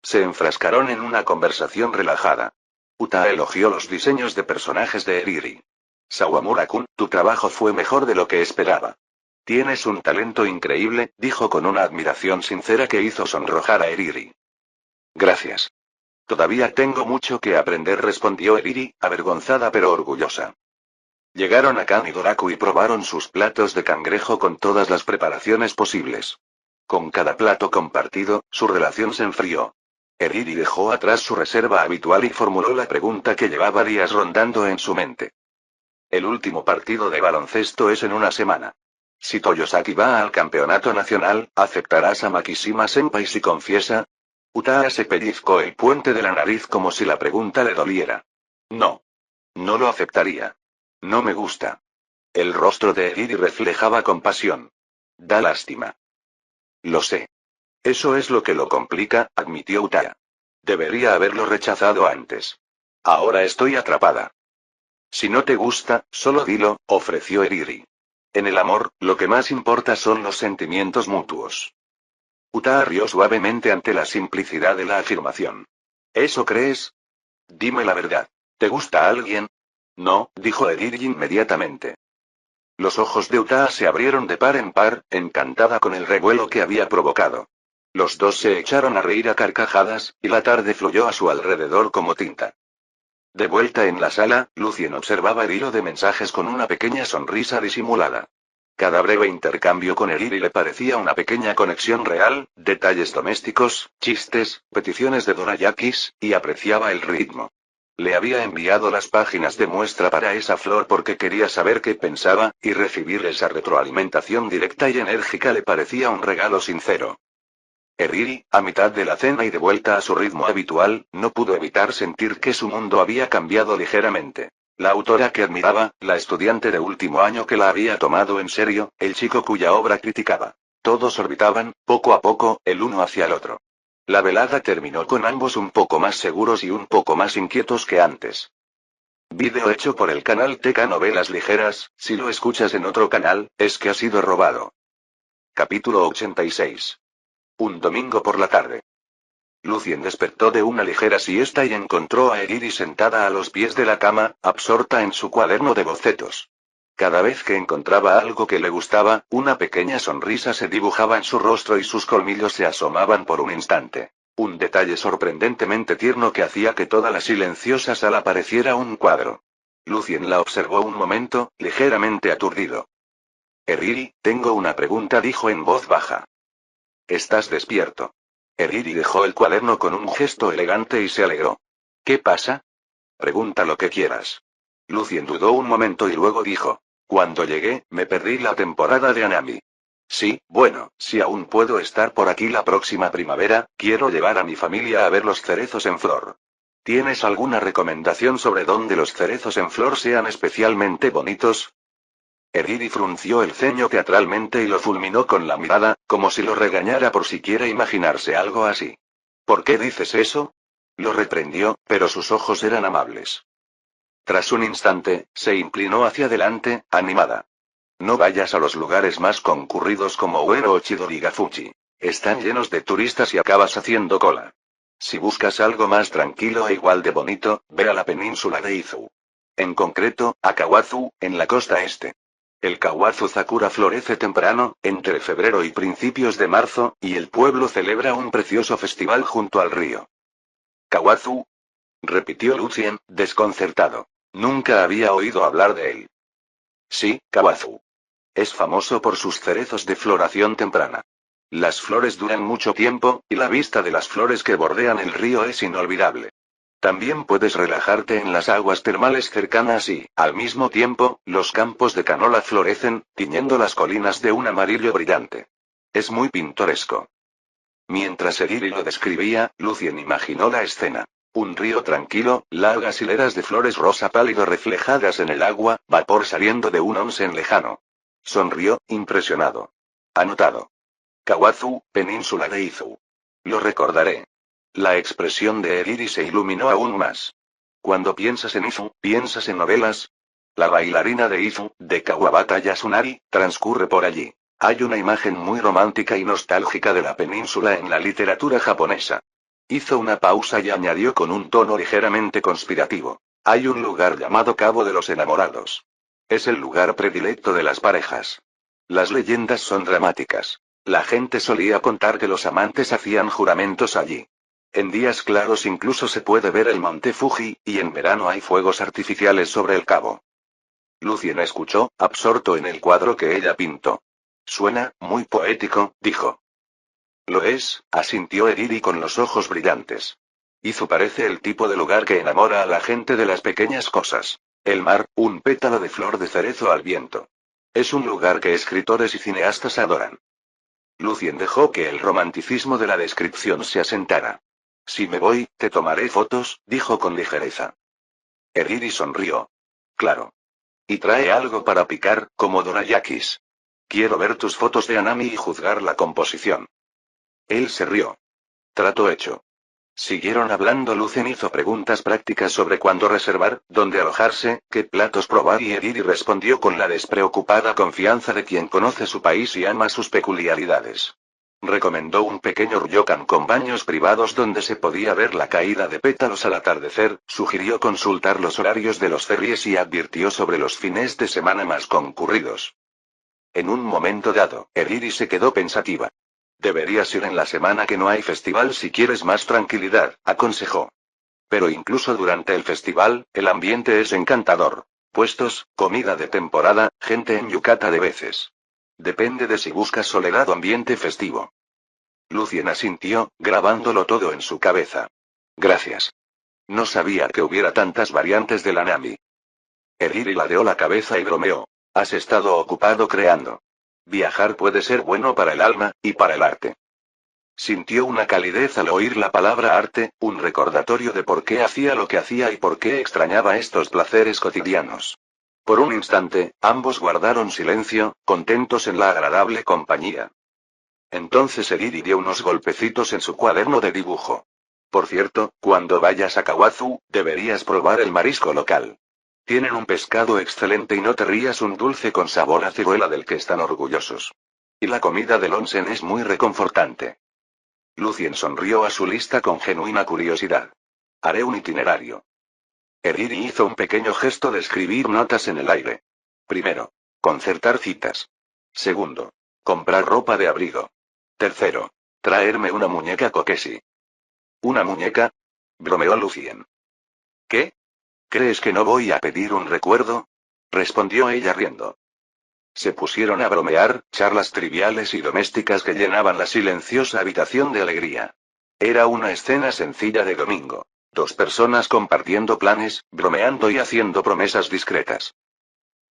Se enfrascaron en una conversación relajada. Utaa elogió los diseños de personajes de Eriri. Sawamura-kun, tu trabajo fue mejor de lo que esperaba. Tienes un talento increíble, dijo con una admiración sincera que hizo sonrojar a Eriri. Gracias. Todavía tengo mucho que aprender, respondió Eriri, avergonzada pero orgullosa. Llegaron a Kanidoraku y probaron sus platos de cangrejo con todas las preparaciones posibles. Con cada plato compartido, su relación se enfrió. Eriri dejó atrás su reserva habitual y formuló la pregunta que llevaba días rondando en su mente. El último partido de baloncesto es en una semana. Si Toyosaki va al campeonato nacional, ¿aceptarás a Makishima-senpai si confiesa? Utaa se pellizcó el puente de la nariz como si la pregunta le doliera. No. No lo aceptaría. No me gusta. El rostro de Eriri reflejaba compasión. Da lástima. Lo sé. Eso es lo que lo complica, admitió Utaa. Debería haberlo rechazado antes. Ahora estoy atrapada. Si no te gusta, solo dilo, ofreció Eriri. En el amor, lo que más importa son los sentimientos mutuos. Utaa rió suavemente ante la simplicidad de la afirmación. ¿Eso crees? Dime la verdad. ¿Te gusta alguien? No, dijo Eriri inmediatamente. Los ojos de Utaa se abrieron de par en par, encantada con el revuelo que había provocado. Los dos se echaron a reír a carcajadas, y la tarde fluyó a su alrededor como tinta. De vuelta en la sala, Lucien observaba el hilo de mensajes con una pequeña sonrisa disimulada. Cada breve intercambio con Eriri le parecía una pequeña conexión real, detalles domésticos, chistes, peticiones de Dorayakis, y apreciaba el ritmo. Le había enviado las páginas de muestra para esa flor porque quería saber qué pensaba, y recibir esa retroalimentación directa y enérgica le parecía un regalo sincero. Eriri, a mitad de la cena y de vuelta a su ritmo habitual, no pudo evitar sentir que su mundo había cambiado ligeramente. La autora que admiraba, la estudiante de último año que la había tomado en serio, el chico cuya obra criticaba. Todos orbitaban, poco a poco, el uno hacia el otro. La velada terminó con ambos un poco más seguros y un poco más inquietos que antes. Vídeo hecho por el canal TK Novelas Ligeras. Si lo escuchas en otro canal, es que ha sido robado. Capítulo 86. Un domingo por la tarde. Lucien despertó de una ligera siesta y encontró a Eriri sentada a los pies de la cama, absorta en su cuaderno de bocetos. Cada vez que encontraba algo que le gustaba, una pequeña sonrisa se dibujaba en su rostro y sus colmillos se asomaban por un instante. Un detalle sorprendentemente tierno que hacía que toda la silenciosa sala pareciera un cuadro. Lucien la observó un momento, ligeramente aturdido. Eriri, tengo una pregunta, dijo en voz baja. ¿Estás despierto? Eriri dejó el cuaderno con un gesto elegante y se alegró. ¿Qué pasa? Pregunta lo que quieras. Lucien dudó un momento y luego dijo. Cuando llegué, me perdí la temporada de Anami. Sí, bueno, si aún puedo estar por aquí la próxima primavera, quiero llevar a mi familia a ver los cerezos en flor. ¿Tienes alguna recomendación sobre dónde los cerezos en flor sean especialmente bonitos? Eriri frunció el ceño teatralmente y lo fulminó con la mirada, como si lo regañara por siquiera imaginarse algo así. ¿Por qué dices eso? Lo reprendió, pero sus ojos eran amables. Tras un instante, se inclinó hacia adelante, animada. No vayas a los lugares más concurridos como Ueno o Chidorigafuchi. Están llenos de turistas y acabas haciendo cola. Si buscas algo más tranquilo e igual de bonito, ve a la península de Izu. En concreto, a Kawazu, en la costa este. El Kawazu Sakura florece temprano, entre febrero y principios de marzo, y el pueblo celebra un precioso festival junto al río. ¿Kawazu? Repitió Lucien, desconcertado. Nunca había oído hablar de él. Sí, Kawazu. Es famoso por sus cerezos de floración temprana. Las flores duran mucho tiempo, y la vista de las flores que bordean el río es inolvidable. También puedes relajarte en las aguas termales cercanas y, al mismo tiempo, los campos de canola florecen, tiñendo las colinas de un amarillo brillante. Es muy pintoresco. Mientras Eriri lo describía, Lucien imaginó la escena. Un río tranquilo, largas hileras de flores rosa pálido reflejadas en el agua, vapor saliendo de un onsen lejano. Sonrió, impresionado. Anotado. Kawazu, península de Izu. Lo recordaré. La expresión de Eriri se iluminó aún más. Cuando piensas en Izu, ¿piensas en novelas? La bailarina de Izu, de Kawabata Yasunari, transcurre por allí. Hay una imagen muy romántica y nostálgica de la península en la literatura japonesa. Hizo una pausa y añadió con un tono ligeramente conspirativo. Hay un lugar llamado Cabo de los Enamorados. Es el lugar predilecto de las parejas. Las leyendas son dramáticas. La gente solía contar que los amantes hacían juramentos allí. En días claros incluso se puede ver el monte Fuji, y en verano hay fuegos artificiales sobre el cabo. Lucien escuchó, absorto en el cuadro que ella pintó. Suena muy poético, dijo. Lo es, asintió Eriri con los ojos brillantes. Izu parece el tipo de lugar que enamora a la gente de las pequeñas cosas. El mar, un pétalo de flor de cerezo al viento. Es un lugar que escritores y cineastas adoran. Lucien dejó que el romanticismo de la descripción se asentara. Si me voy, te tomaré fotos, dijo con ligereza. Eriri sonrió. Claro. Y trae algo para picar, como dorayakis. Quiero ver tus fotos de Anami y juzgar la composición. Él se rió. Trato hecho. Siguieron hablando. Lucien hizo preguntas prácticas sobre cuándo reservar, dónde alojarse, qué platos probar y Eriri respondió con la despreocupada confianza de quien conoce su país y ama sus peculiaridades. Recomendó un pequeño ryokan con baños privados donde se podía ver la caída de pétalos al atardecer, sugirió consultar los horarios de los ferries y advirtió sobre los fines de semana más concurridos. En un momento dado, Eriri se quedó pensativa. Deberías ir en la semana que no hay festival si quieres más tranquilidad, aconsejó. Pero incluso durante el festival, el ambiente es encantador. Puestos, comida de temporada, gente en yukata de veces. Depende de si buscas soledad o ambiente festivo. Lucien asintió, grabándolo todo en su cabeza. Gracias. No sabía que hubiera tantas variantes de la Nami. Eriri ladeó la cabeza y bromeó. Has estado ocupado creando. Viajar puede ser bueno para el alma, y para el arte. Sintió una calidez al oír la palabra arte, un recordatorio de por qué hacía lo que hacía y por qué extrañaba estos placeres cotidianos. Por un instante, ambos guardaron silencio, contentos en la agradable compañía. Entonces Eriri dio unos golpecitos en su cuaderno de dibujo. Por cierto, cuando vayas a Kawazu, deberías probar el marisco local. Tienen un pescado excelente y no te rías, un dulce con sabor a ciruela del que están orgullosos. Y la comida del onsen es muy reconfortante. Lucien sonrió a su lista con genuina curiosidad. Haré un itinerario. Eriri hizo un pequeño gesto de escribir notas en el aire. Primero, concertar citas. Segundo, comprar ropa de abrigo. Tercero, traerme una muñeca Kokeshi. ¿Una muñeca? Bromeó Lucien. ¿Qué? ¿Crees que no voy a pedir un recuerdo? Respondió ella riendo. Se pusieron a bromear, charlas triviales y domésticas que llenaban la silenciosa habitación de alegría. Era una escena sencilla de domingo. Dos personas compartiendo planes, bromeando y haciendo promesas discretas.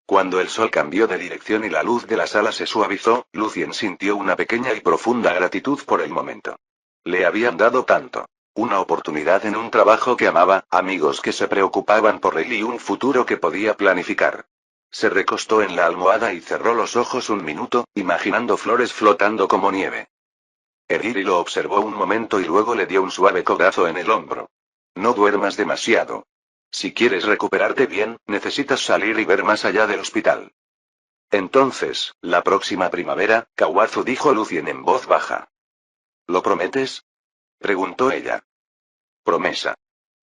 Cuando el sol cambió de dirección y la luz de la sala se suavizó, Lucien sintió una pequeña y profunda gratitud por el momento. Le habían dado tanto. Una oportunidad en un trabajo que amaba, amigos que se preocupaban por él y un futuro que podía planificar. Se recostó en la almohada y cerró los ojos un minuto, imaginando flores flotando como nieve. Eriri lo observó un momento y luego le dio un suave codazo en el hombro. No duermas demasiado. Si quieres recuperarte bien, necesitas salir y ver más allá del hospital. Entonces, la próxima primavera, Kawazu, dijo Lucien en voz baja. ¿Lo prometes? Preguntó ella. Promesa.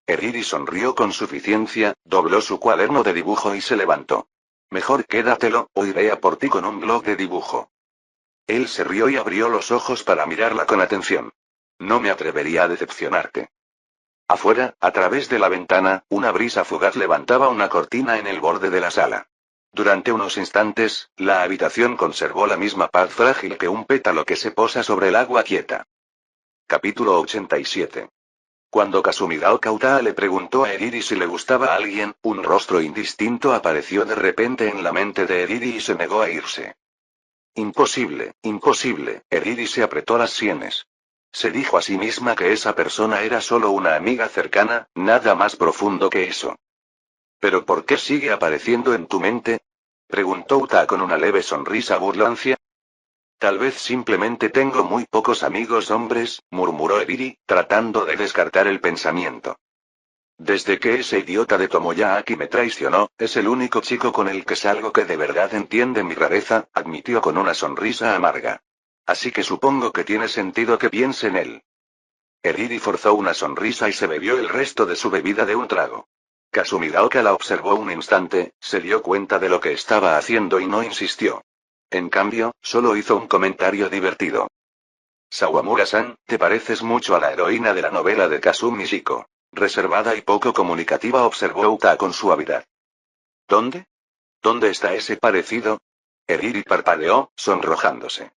Eriri sonrió con suficiencia, dobló su cuaderno de dibujo y se levantó. Mejor quédatelo, o iré a por ti con un blog de dibujo. Él se rió y abrió los ojos para mirarla con atención. No me atrevería a decepcionarte. Afuera, a través de la ventana, una brisa fugaz levantaba una cortina en el borde de la sala. Durante unos instantes, la habitación conservó la misma paz frágil que un pétalo que se posa sobre el agua quieta. Capítulo 87. Cuando Kasumigao Kauta le preguntó a Eriri si le gustaba a alguien, un rostro indistinto apareció de repente en la mente de Eriri y se negó a irse. Imposible, imposible, Eriri se apretó las sienes. Se dijo a sí misma que esa persona era solo una amiga cercana, nada más profundo que eso. ¿Pero por qué sigue apareciendo en tu mente? Preguntó Uta con una leve sonrisa burlancia. Tal vez simplemente tengo muy pocos amigos hombres, murmuró Eriri, tratando de descartar el pensamiento. Desde que ese idiota de Tomoyaki me traicionó, es el único chico con el que salgo que de verdad entiende mi rareza, admitió con una sonrisa amarga. Así que supongo que tiene sentido que piense en él. Eriri forzó una sonrisa y se bebió el resto de su bebida de un trago. Kasumigaoka la observó un instante, se dio cuenta de lo que estaba haciendo y no insistió. En cambio, solo hizo un comentario divertido. Sawamura-san, te pareces mucho a la heroína de la novela de Kasumi Shiko. Reservada y poco comunicativa, observó Uta con suavidad. ¿Dónde? ¿Dónde está ese parecido? Eriri parpadeó, sonrojándose.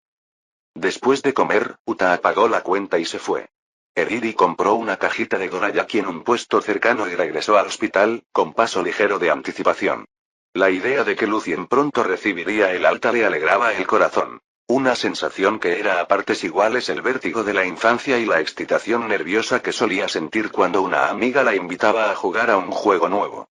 Después de comer, Uta apagó la cuenta y se fue. Eriri compró una cajita de dorayaki en un puesto cercano y regresó al hospital, con paso ligero de anticipación. La idea de que Lucien pronto recibiría el alta le alegraba el corazón. Una sensación que era a partes iguales el vértigo de la infancia y la excitación nerviosa que solía sentir cuando una amiga la invitaba a jugar a un juego nuevo.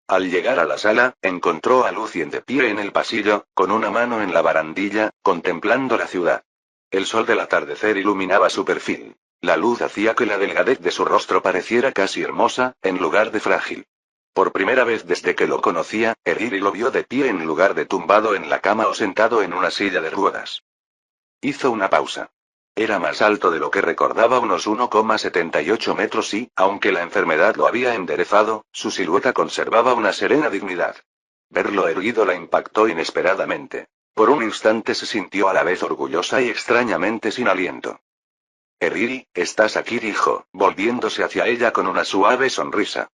Al llegar a la sala, encontró a Lucien de pie en el pasillo, con una mano en la barandilla, contemplando la ciudad. El sol del atardecer iluminaba su perfil. La luz hacía que la delgadez de su rostro pareciera casi hermosa, en lugar de frágil. Por primera vez desde que lo conocía, Eriri lo vio de pie en lugar de tumbado en la cama o sentado en una silla de ruedas. Hizo una pausa. Era más alto de lo que recordaba, unos 1,78 metros y, aunque la enfermedad lo había enderezado, su silueta conservaba una serena dignidad. Verlo erguido la impactó inesperadamente. Por un instante se sintió a la vez orgullosa y extrañamente sin aliento. Eriri, estás aquí, dijo, volviéndose hacia ella con una suave sonrisa.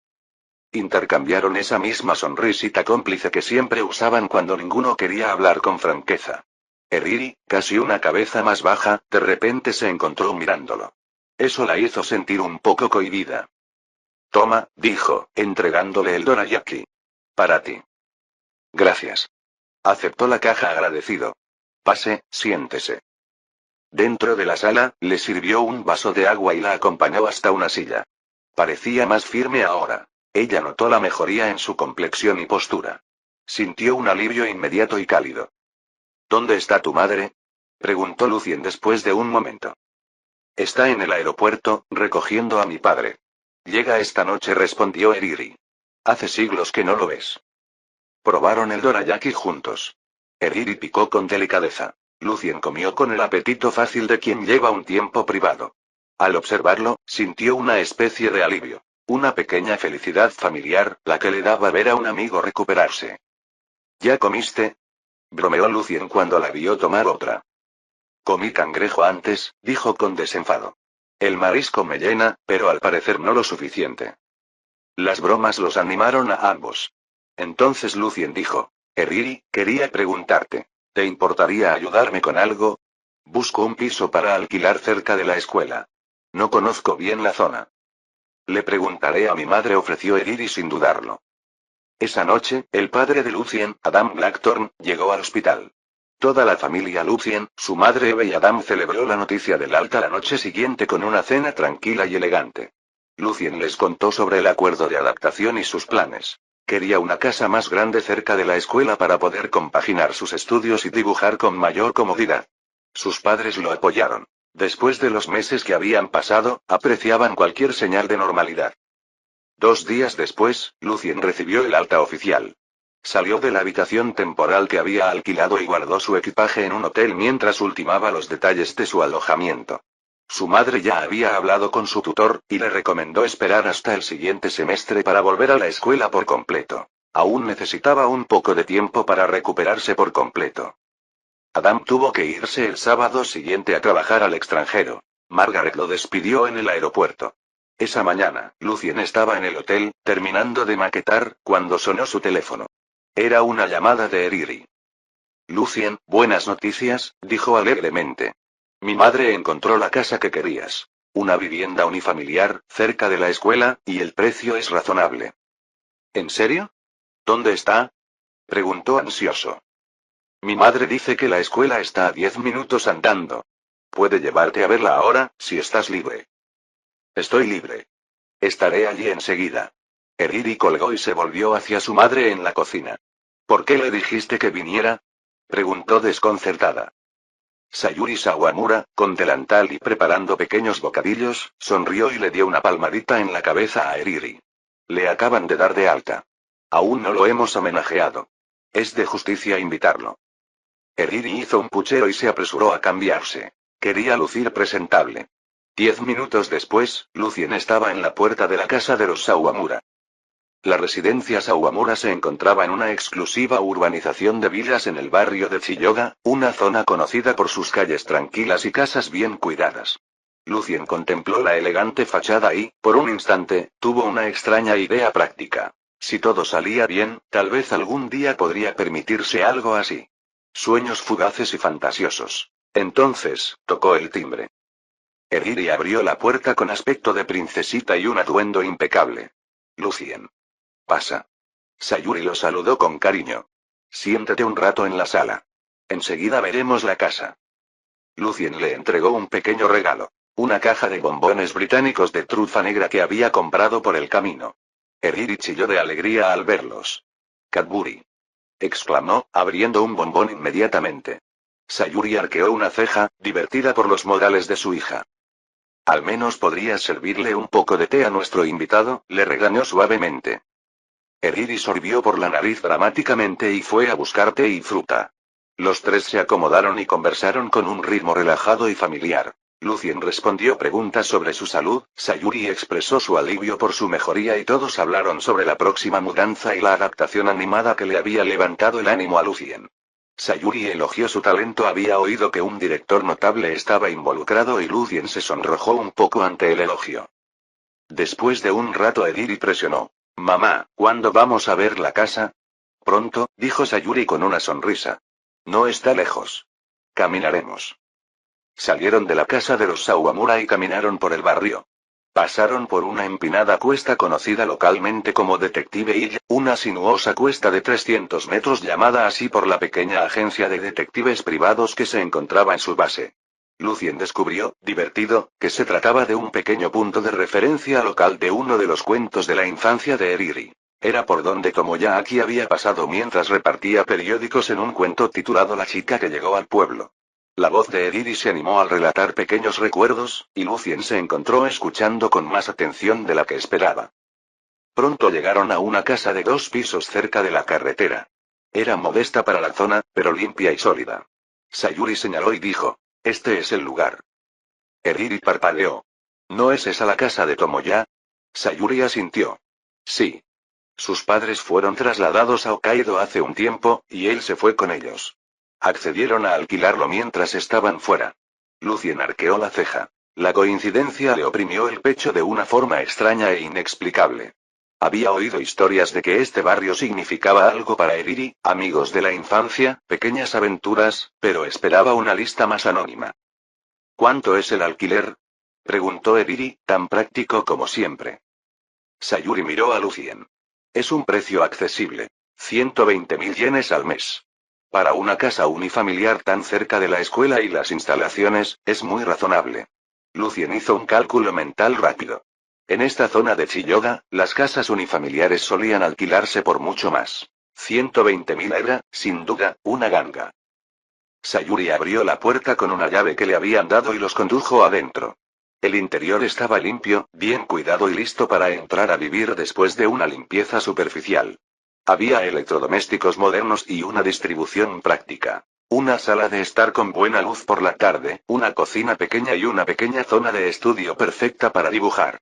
Intercambiaron esa misma sonrisita cómplice que siempre usaban cuando ninguno quería hablar con franqueza. Eriri, casi una cabeza más baja, de repente se encontró mirándolo. Eso la hizo sentir un poco cohibida. Toma, dijo, entregándole el dorayaki. Para ti. Gracias. Aceptó la caja agradecido. Pase, siéntese. Dentro de la sala, le sirvió un vaso de agua y la acompañó hasta una silla. Parecía más firme ahora. Ella notó la mejoría en su complexión y postura. Sintió un alivio inmediato y cálido. ¿Dónde está tu madre? Preguntó Lucien después de un momento. Está en el aeropuerto, recogiendo a mi padre. Llega esta noche, respondió Eriri. Hace siglos que no lo ves. Probaron el dorayaki juntos. Eriri picó con delicadeza. Lucien comió con el apetito fácil de quien lleva un tiempo privado. Al observarlo, sintió una especie de alivio. Una pequeña felicidad familiar, la que le daba ver a un amigo recuperarse. ¿Ya comiste? Bromeó Lucien cuando la vio tomar otra. Comí cangrejo antes, dijo con desenfado. El marisco me llena, pero al parecer no lo suficiente. Las bromas los animaron a ambos. Entonces Lucien dijo, Eriri, quería preguntarte, ¿te importaría ayudarme con algo? Busco un piso para alquilar cerca de la escuela. No conozco bien la zona. Le preguntaré a mi madre, ofreció Eriri sin dudarlo. Esa noche, el padre de Lucien, Adam Blackthorne, llegó al hospital. Toda la familia Lucien, su madre Eve y Adam celebró la noticia del alta la noche siguiente con una cena tranquila y elegante. Lucien les contó sobre el acuerdo de adaptación y sus planes. Quería una casa más grande cerca de la escuela para poder compaginar sus estudios y dibujar con mayor comodidad. Sus padres lo apoyaron. Después de los meses que habían pasado, apreciaban cualquier señal de normalidad. 2 días después, Lucien recibió el alta oficial. Salió de la habitación temporal que había alquilado y guardó su equipaje en un hotel mientras ultimaba los detalles de su alojamiento. Su madre ya había hablado con su tutor, y le recomendó esperar hasta el siguiente semestre para volver a la escuela por completo. Aún necesitaba un poco de tiempo para recuperarse por completo. Adam tuvo que irse el sábado siguiente a trabajar al extranjero. Margaret lo despidió en el aeropuerto. Esa mañana, Lucien estaba en el hotel, terminando de maquetar, cuando sonó su teléfono. Era una llamada de Eriri. Lucien, buenas noticias, dijo alegremente. Mi madre encontró la casa que querías. Una vivienda unifamiliar, cerca de la escuela, y el precio es razonable. ¿En serio? ¿Dónde está? Preguntó ansioso. Mi madre dice que la escuela está a 10 minutos andando. Puede llevarte a verla ahora, si estás libre. Estoy libre. Estaré allí enseguida. Eriri colgó y se volvió hacia su madre en la cocina. ¿Por qué le dijiste que viniera? Preguntó desconcertada. Sayuri Sawamura, con delantal y preparando pequeños bocadillos, sonrió y le dio una palmadita en la cabeza a Eriri. Le acaban de dar de alta. Aún no lo hemos homenajeado. Es de justicia invitarlo. Eriri hizo un puchero y se apresuró a cambiarse. Quería lucir presentable. 10 minutos después, Lucien estaba en la puerta de la casa de los Sawamura. La residencia Sawamura se encontraba en una exclusiva urbanización de villas en el barrio de Chiyoga, una zona conocida por sus calles tranquilas y casas bien cuidadas. Lucien contempló la elegante fachada y, por un instante, tuvo una extraña idea práctica. Si todo salía bien, tal vez algún día podría permitirse algo así. Sueños fugaces y fantasiosos. Entonces, tocó el timbre. Eriri abrió la puerta con aspecto de princesita y un atuendo impecable. Lucien. Pasa. Sayuri lo saludó con cariño. Siéntate un rato en la sala. Enseguida veremos la casa. Lucien le entregó un pequeño regalo. Una caja de bombones británicos de trufa negra que había comprado por el camino. Eriri chilló de alegría al verlos. Cadbury. Exclamó, abriendo un bombón inmediatamente. Sayuri arqueó una ceja, divertida por los modales de su hija. Al menos podrías servirle un poco de té a nuestro invitado, le regañó suavemente. Eriri sorbió por la nariz dramáticamente y fue a buscar té y fruta. Los tres se acomodaron y conversaron con un ritmo relajado y familiar. Lucien respondió preguntas sobre su salud, Sayuri expresó su alivio por su mejoría y todos hablaron sobre la próxima mudanza y la adaptación animada que le había levantado el ánimo a Lucien. Sayuri elogió su talento. Había oído que un director notable estaba involucrado y Lucien se sonrojó un poco ante el elogio. Después de un rato Ediri presionó. Mamá, ¿cuándo vamos a ver la casa? Pronto, dijo Sayuri con una sonrisa. No está lejos. Caminaremos. Salieron de la casa de los Sawamura y caminaron por el barrio. Pasaron por una empinada cuesta conocida localmente como Detective Hill, una sinuosa cuesta de 300 metros llamada así por la pequeña agencia de detectives privados que se encontraba en su base. Lucien descubrió, divertido, que se trataba de un pequeño punto de referencia local de uno de los cuentos de la infancia de Eriri. Era por donde Tomoyaki había pasado mientras repartía periódicos en un cuento titulado La chica que llegó al pueblo. La voz de Eriri se animó al relatar pequeños recuerdos, y Lucien se encontró escuchando con más atención de la que esperaba. Pronto llegaron a una casa de 2 pisos cerca de la carretera. Era modesta para la zona, pero limpia y sólida. Sayuri señaló y dijo, «Este es el lugar». Eriri parpadeó. «¿No es esa la casa de Tomoya?» Sayuri asintió. «Sí. Sus padres fueron trasladados a Hokkaido hace un tiempo, y él se fue con ellos. Accedieron a alquilarlo mientras estaban fuera». Lucien arqueó la ceja. La coincidencia le oprimió el pecho de una forma extraña e inexplicable. Había oído historias de que este barrio significaba algo para Eriri, amigos de la infancia, pequeñas aventuras, pero esperaba una lista más anónima. «¿Cuánto es el alquiler?», preguntó Eriri, tan práctico como siempre. Sayuri miró a Lucien. «Es un precio accesible. 120.000 yenes al mes. Para una casa unifamiliar tan cerca de la escuela y las instalaciones, es muy razonable». Lucien hizo un cálculo mental rápido. En esta zona de Chiyoda, las casas unifamiliares solían alquilarse por mucho más. 120.000 era, sin duda, una ganga. Sayuri abrió la puerta con una llave que le habían dado y los condujo adentro. El interior estaba limpio, bien cuidado y listo para entrar a vivir después de una limpieza superficial. Había electrodomésticos modernos y una distribución práctica. Una sala de estar con buena luz por la tarde, una cocina pequeña y una pequeña zona de estudio perfecta para dibujar.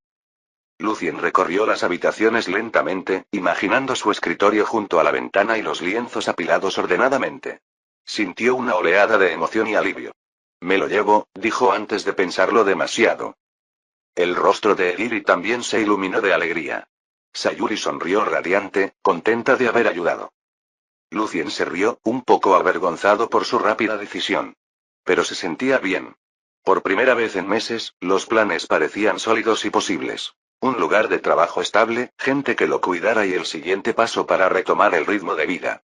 Lucien recorrió las habitaciones lentamente, imaginando su escritorio junto a la ventana y los lienzos apilados ordenadamente. Sintió una oleada de emoción y alivio. «Me lo llevo», dijo antes de pensarlo demasiado. El rostro de Eriri también se iluminó de alegría. Sayuri sonrió radiante, contenta de haber ayudado. Lucien se rió, un poco avergonzado por su rápida decisión. Pero se sentía bien. Por primera vez en meses, los planes parecían sólidos y posibles. Un lugar de trabajo estable, gente que lo cuidara y el siguiente paso para retomar el ritmo de vida.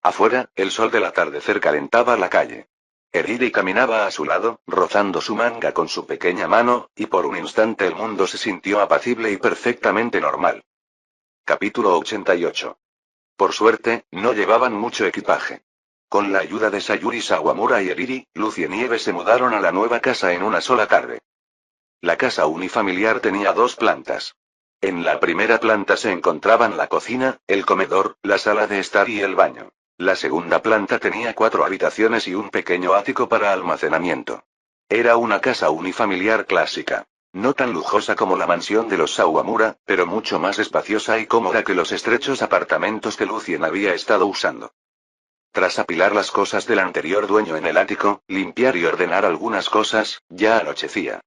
Afuera, el sol del atardecer calentaba la calle. Eriri caminaba a su lado, rozando su manga con su pequeña mano, y por un instante el mundo se sintió apacible y perfectamente normal. Capítulo 88. Por suerte, no llevaban mucho equipaje. Con la ayuda de Sayuri Sawamura y Eriri, Lucien y Eve se mudaron a la nueva casa en una sola tarde. La casa unifamiliar tenía 2 plantas. En la primera planta se encontraban la cocina, el comedor, la sala de estar y el baño. La segunda planta tenía 4 habitaciones y un pequeño ático para almacenamiento. Era una casa unifamiliar clásica. No tan lujosa como la mansión de los Sawamura, pero mucho más espaciosa y cómoda que los estrechos apartamentos que Lucien había estado usando. Tras apilar las cosas del anterior dueño en el ático, limpiar y ordenar algunas cosas, ya anochecía.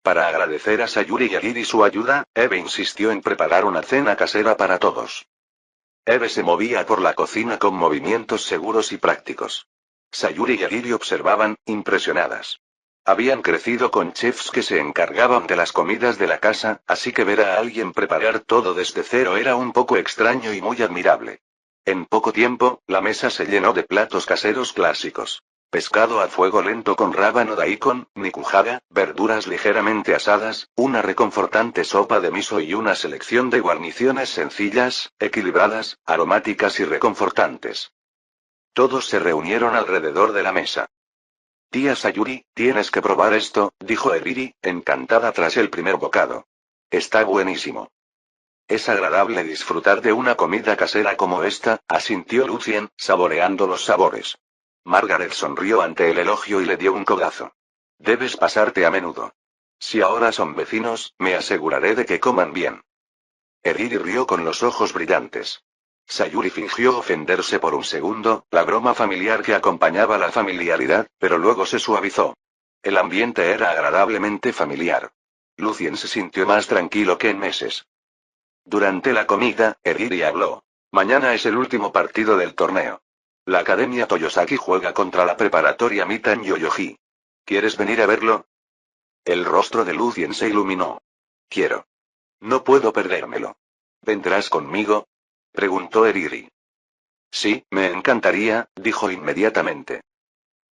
Para agradecer a Sayuri y Eriri su ayuda, Eve insistió en preparar una cena casera para todos. Eve se movía por la cocina con movimientos seguros y prácticos. Sayuri y Eriri observaban, impresionadas. Habían crecido con chefs que se encargaban de las comidas de la casa, así que ver a alguien preparar todo desde cero era un poco extraño y muy admirable. En poco tiempo, la mesa se llenó de platos caseros clásicos. Pescado a fuego lento con rábano daikon, nikujaga, verduras ligeramente asadas, una reconfortante sopa de miso y una selección de guarniciones sencillas, equilibradas, aromáticas y reconfortantes. Todos se reunieron alrededor de la mesa. «Tía Sayuri, tienes que probar esto», dijo Eriri, encantada tras el primer bocado. «Está buenísimo». «Es agradable disfrutar de una comida casera como esta», asintió Lucien, saboreando los sabores. Margaret sonrió ante el elogio y le dio un codazo. «Debes pasarte a menudo. Si ahora son vecinos, me aseguraré de que coman bien». Eriri rió con los ojos brillantes. Sayuri fingió ofenderse por un segundo, la broma familiar que acompañaba la familiaridad, pero luego se suavizó. El ambiente era agradablemente familiar. Lucien se sintió más tranquilo que en meses. Durante la comida, Eriri habló. Mañana es el último partido del torneo. La Academia Toyosaki juega contra la preparatoria Mita en Yoyogi. ¿Quieres venir a verlo? El rostro de Lucien se iluminó. Quiero. No puedo perdérmelo. ¿Vendrás conmigo? Preguntó Eriri. Sí, me encantaría, dijo inmediatamente.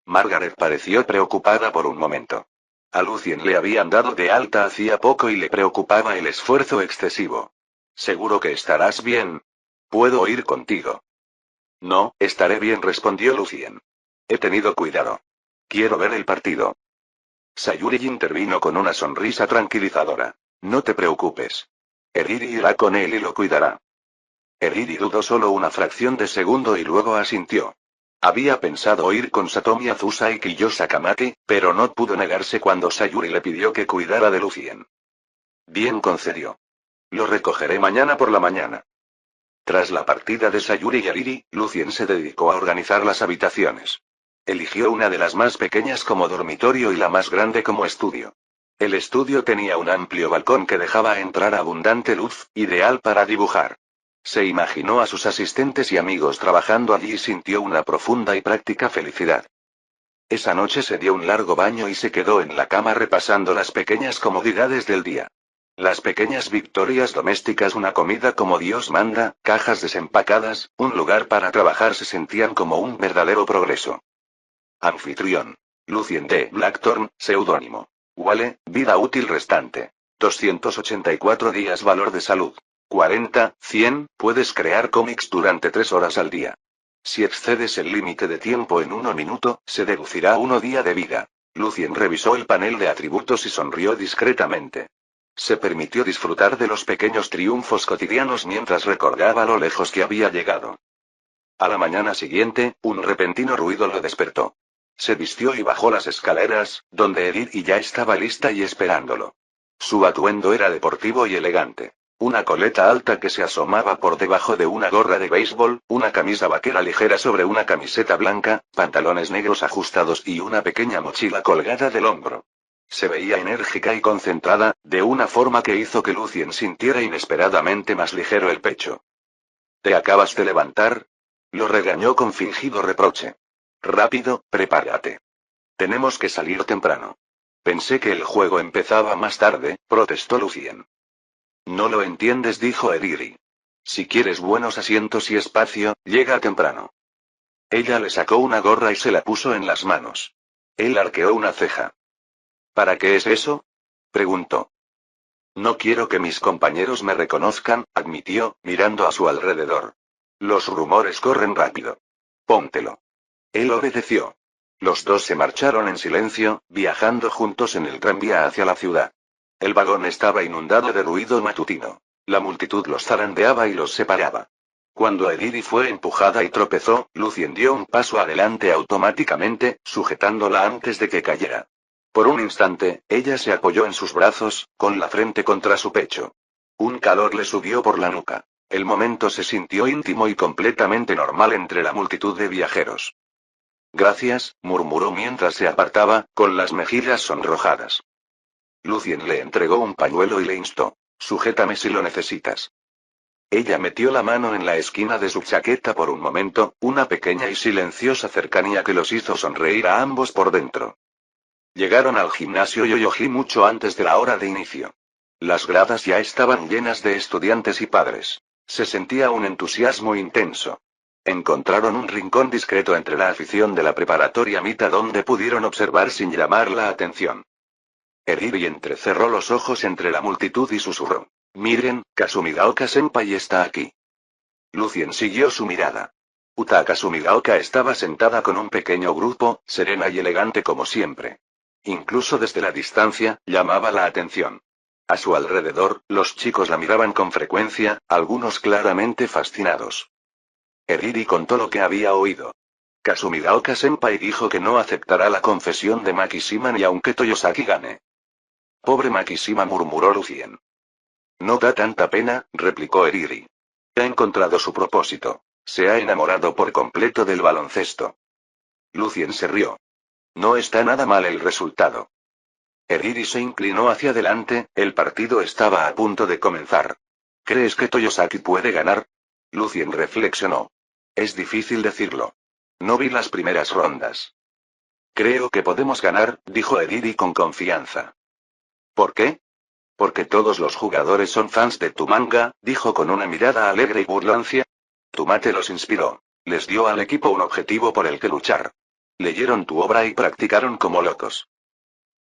Margaret pareció preocupada por un momento. A Lucien le habían dado de alta hacía poco y le preocupaba el esfuerzo excesivo. ¿Seguro que estarás bien? ¿Puedo ir contigo? No, estaré bien, respondió Lucien. He tenido cuidado. Quiero ver el partido. Sayuri intervino con una sonrisa tranquilizadora. No te preocupes. Eriri irá con él y lo cuidará. Eriri dudó solo una fracción de segundo y luego asintió. Había pensado ir con Satomi Azusa y Kiyo Sakamaki, pero no pudo negarse cuando Sayuri le pidió que cuidara de Lucien. Bien, concedió. Lo recogeré mañana por la mañana. Tras la partida de Sayuri y Eriri, Lucien se dedicó a organizar las habitaciones. Eligió una de las más pequeñas como dormitorio y la más grande como estudio. El estudio tenía un amplio balcón que dejaba entrar abundante luz, ideal para dibujar. Se imaginó a sus asistentes y amigos trabajando allí y sintió una profunda y práctica felicidad. Esa noche se dio un largo baño y se quedó en la cama repasando las pequeñas comodidades del día. Las pequeñas victorias domésticas, una comida como Dios manda, cajas desempacadas, un lugar para trabajar se sentían como un verdadero progreso. Anfitrión. Lucien D. Blackthorn, seudónimo. Wale, vida útil restante. 284 días, valor de salud. 40, 100, puedes crear cómics durante 3 horas al día. Si excedes el límite de tiempo en 1 minuto, se deducirá 1 día de vida. Lucien revisó el panel de atributos y sonrió discretamente. Se permitió disfrutar de los pequeños triunfos cotidianos mientras recordaba lo lejos que había llegado. A la mañana siguiente, un repentino ruido lo despertó. Se vistió y bajó las escaleras, donde Eriri ya estaba lista y esperándolo. Su atuendo era deportivo y elegante. Una coleta alta que se asomaba por debajo de una gorra de béisbol, una camisa vaquera ligera sobre una camiseta blanca, pantalones negros ajustados y una pequeña mochila colgada del hombro. Se veía enérgica y concentrada, de una forma que hizo que Lucien sintiera inesperadamente más ligero el pecho. ¿Te acabas de levantar? Lo regañó con fingido reproche. Rápido, prepárate. Tenemos que salir temprano. Pensé que el juego empezaba más tarde, protestó Lucien. No lo entiendes, dijo Eriri. Si quieres buenos asientos y espacio, llega temprano. Ella le sacó una gorra y se la puso en las manos. Él arqueó una ceja. ¿Para qué es eso? Preguntó. No quiero que mis compañeros me reconozcan, admitió, mirando a su alrededor. Los rumores corren rápido. Póntelo. Él obedeció. Los dos se marcharon en silencio, viajando juntos en el tranvía hacia la ciudad. El vagón estaba inundado de ruido matutino. La multitud los zarandeaba y los separaba. Cuando Eriri fue empujada y tropezó, Lucien dio un paso adelante automáticamente, sujetándola antes de que cayera. Por un instante, ella se apoyó en sus brazos, con la frente contra su pecho. Un calor le subió por la nuca. El momento se sintió íntimo y completamente normal entre la multitud de viajeros. Gracias, murmuró mientras se apartaba, con las mejillas sonrojadas. Lucien le entregó un pañuelo y le instó. Sujétame si lo necesitas. Ella metió la mano en la esquina de su chaqueta por un momento, una pequeña y silenciosa cercanía que los hizo sonreír a ambos por dentro. Llegaron al gimnasio Yoyogi mucho antes de la hora de inicio. Las gradas ya estaban llenas de estudiantes y padres. Se sentía un entusiasmo intenso. Encontraron un rincón discreto entre la afición de la preparatoria Mita donde pudieron observar sin llamar la atención. Eriri entrecerró los ojos entre la multitud y susurró. Miren, Kasumigaoka-senpai está aquí. Lucien siguió su mirada. Uta Kasumigaoka estaba sentada con un pequeño grupo, serena y elegante como siempre. Incluso desde la distancia, llamaba la atención. A su alrededor, los chicos la miraban con frecuencia, algunos claramente fascinados. Eriri contó lo que había oído. Kasumigaoka-senpai dijo que no aceptará la confesión de Makishima ni aunque Toyosaki gane. Pobre Makishima, murmuró Lucien. No da tanta pena, replicó Eriri. Ha encontrado su propósito. Se ha enamorado por completo del baloncesto. Lucien se rió. No está nada mal el resultado. Eriri se inclinó hacia adelante, el partido estaba a punto de comenzar. ¿Crees que Toyosaki puede ganar? Lucien reflexionó. Es difícil decirlo. No vi las primeras rondas. Creo que podemos ganar, dijo Eriri con confianza. ¿Por qué? Porque todos los jugadores son fans de tu manga, dijo con una mirada alegre y burlancia. Tu mate los inspiró. Les dio al equipo un objetivo por el que luchar. Leyeron tu obra y practicaron como locos.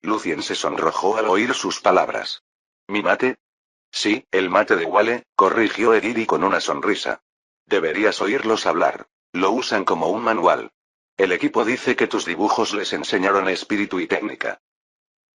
Lucien se sonrojó al oír sus palabras. ¿Mi mate? Sí, el mate de Wale, corrigió Eriri con una sonrisa. Deberías oírlos hablar. Lo usan como un manual. El equipo dice que tus dibujos les enseñaron espíritu y técnica.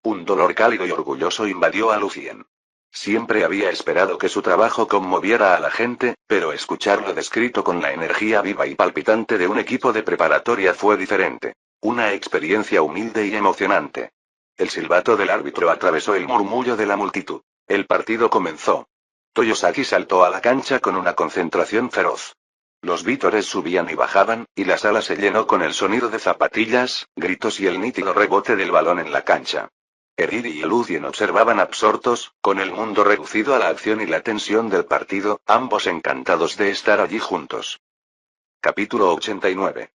Un dolor cálido y orgulloso invadió a Lucien. Siempre había esperado que su trabajo conmoviera a la gente, pero escucharlo descrito con la energía viva y palpitante de un equipo de preparatoria fue diferente. Una experiencia humilde y emocionante. El silbato del árbitro atravesó el murmullo de la multitud. El partido comenzó. Toyosaki saltó a la cancha con una concentración feroz. Los vítores subían y bajaban, y la sala se llenó con el sonido de zapatillas, gritos y el nítido rebote del balón en la cancha. Eriri y Lucien observaban absortos, con el mundo reducido a la acción y la tensión del partido, ambos encantados de estar allí juntos. Capítulo 89.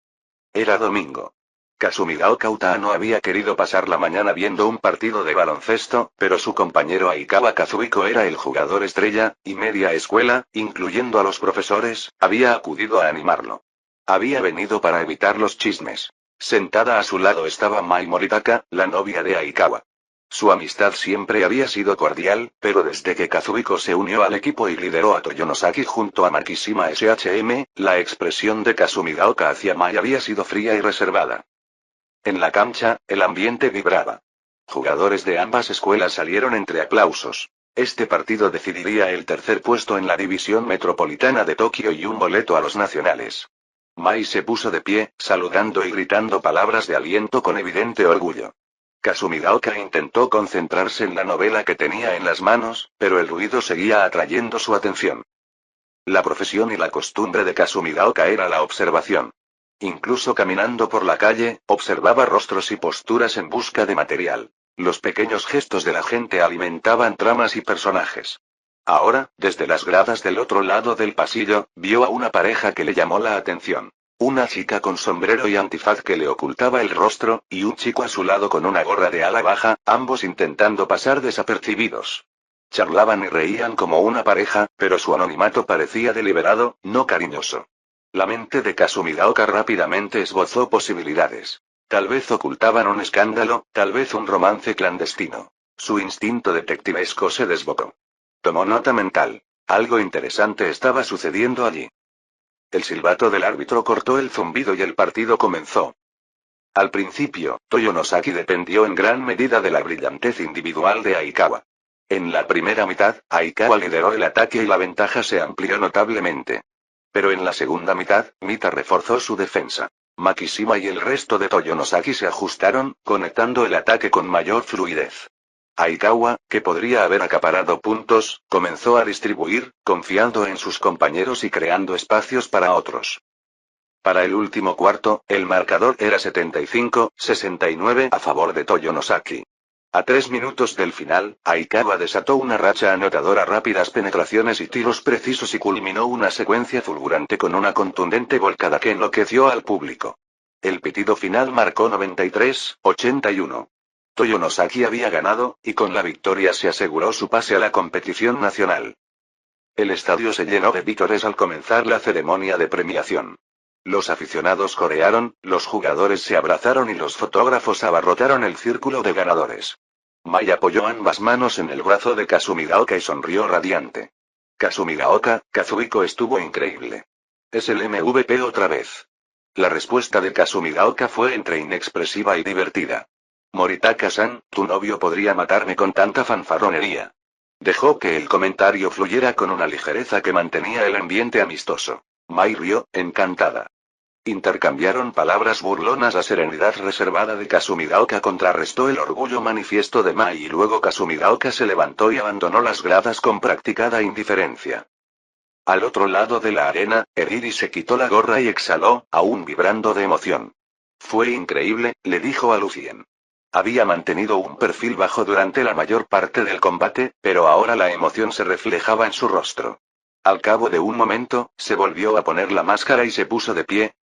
Era domingo. Kazumigao Uta no había querido pasar la mañana viendo un partido de baloncesto, pero su compañero Aikawa Kazuhiko era el jugador estrella, y media escuela, incluyendo a los profesores, había acudido a animarlo. Había venido para evitar los chismes. Sentada a su lado estaba Mai Moritaka, la novia de Aikawa. Su amistad siempre había sido cordial, pero desde que Kazuhiko se unió al equipo y lideró a Toyonosaki junto a Makishima SHM, la expresión de Kasumigaoka hacia Mai había sido fría y reservada. En la cancha, el ambiente vibraba. Jugadores de ambas escuelas salieron entre aplausos. Este partido decidiría el tercer puesto en la división metropolitana de Tokio y un boleto a los nacionales. Mai se puso de pie, saludando y gritando palabras de aliento con evidente orgullo. Kasumigaoka intentó concentrarse en la novela que tenía en las manos, pero el ruido seguía atrayendo su atención. La profesión y la costumbre de Kasumigaoka era la observación. Incluso caminando por la calle, observaba rostros y posturas en busca de material. Los pequeños gestos de la gente alimentaban tramas y personajes. Ahora, desde las gradas del otro lado del pasillo, vio a una pareja que le llamó la atención. Una chica con sombrero y antifaz que le ocultaba el rostro, y un chico a su lado con una gorra de ala baja, ambos intentando pasar desapercibidos. Charlaban y reían como una pareja, pero su anonimato parecía deliberado, no cariñoso. La mente de Kasumigaoka rápidamente esbozó posibilidades. Tal vez ocultaban un escándalo, tal vez un romance clandestino. Su instinto detectivesco se desbocó. Tomó nota mental. Algo interesante estaba sucediendo allí. El silbato del árbitro cortó el zumbido y el partido comenzó. Al principio, Toyonosaki dependió en gran medida de la brillantez individual de Aikawa. En la primera mitad, Aikawa lideró el ataque y la ventaja se amplió notablemente. Pero en la segunda mitad, Mita reforzó su defensa. Makishima y el resto de Toyonosaki se ajustaron, conectando el ataque con mayor fluidez. Aikawa, que podría haber acaparado puntos, comenzó a distribuir, confiando en sus compañeros y creando espacios para otros. Para el último cuarto, el marcador era 75-69 a favor de Toyonosaki. A 3 minutos del final, Aikawa desató una racha anotadora, rápidas penetraciones y tiros precisos y culminó una secuencia fulgurante con una contundente volcada que enloqueció al público. El pitido final marcó 93-81. Toyonosaki había ganado, y con la victoria se aseguró su pase a la competición nacional. El estadio se llenó de vítores al comenzar la ceremonia de premiación. Los aficionados corearon, los jugadores se abrazaron y los fotógrafos abarrotaron el círculo de ganadores. Mai apoyó ambas manos en el brazo de Kasumigaoka y sonrió radiante. Kasumigaoka, Kazuhiko estuvo increíble. Es el MVP otra vez. La respuesta de Kasumigaoka fue entre inexpresiva y divertida. Moritaka-san, tu novio podría matarme con tanta fanfarronería. Dejó que el comentario fluyera con una ligereza que mantenía el ambiente amistoso. Mai rió, encantada. Intercambiaron palabras burlonas. La serenidad reservada de Kasumigaoka contrarrestó el orgullo manifiesto de Mai y luego Kasumigaoka se levantó y abandonó las gradas con practicada indiferencia. Al otro lado de la arena, Eriri se quitó la gorra y exhaló, aún vibrando de emoción. Fue increíble, le dijo a Lucien. Había mantenido un perfil bajo durante la mayor parte del combate, pero ahora la emoción se reflejaba en su rostro. Al cabo de un momento, se volvió a poner la máscara y se puso de pie.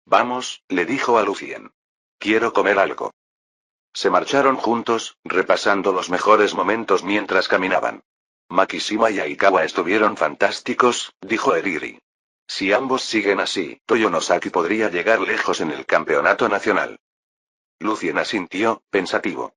Vamos, le dijo a Lucien. Quiero comer algo. Se marcharon juntos, repasando los mejores momentos mientras caminaban. Makishima y Aikawa estuvieron fantásticos, dijo Eriri. Si ambos siguen así, Toyonosaki podría llegar lejos en el campeonato nacional. Lucien asintió, pensativo.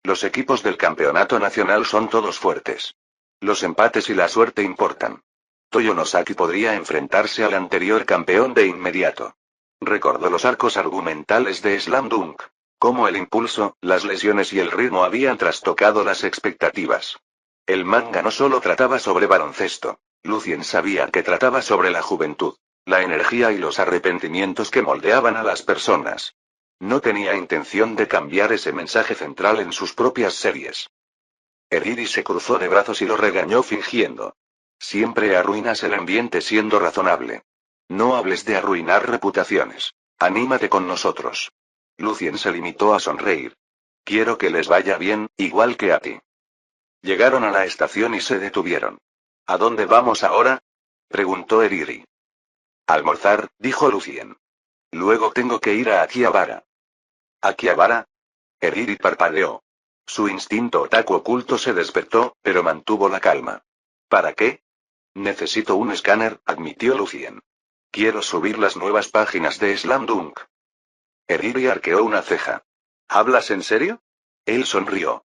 Los equipos del campeonato nacional son todos fuertes. Los empates y la suerte importan. Toyonosaki podría enfrentarse al anterior campeón de inmediato. Recordó los arcos argumentales de Slam Dunk. Cómo el impulso, las lesiones y el ritmo habían trastocado las expectativas. El manga no solo trataba sobre baloncesto. Lucien sabía que trataba sobre la juventud, la energía y los arrepentimientos que moldeaban a las personas. No tenía intención de cambiar ese mensaje central en sus propias series. Eriri se cruzó de brazos y lo regañó fingiendo. Siempre arruinas el ambiente siendo razonable. No hables de arruinar reputaciones. Anímate con nosotros. Lucien se limitó a sonreír. Quiero que les vaya bien, igual que a ti. Llegaron a la estación y se detuvieron. ¿A dónde vamos ahora? Preguntó Eriri. Almorzar, dijo Lucien. Luego tengo que ir a Akihabara. ¿Akihabara? Eriri parpadeó. Su instinto otaku oculto se despertó, pero mantuvo la calma. ¿Para qué? Necesito un escáner, admitió Lucien. Quiero subir las nuevas páginas de Slam Dunk. Eriri arqueó una ceja. ¿Hablas en serio? Él sonrió.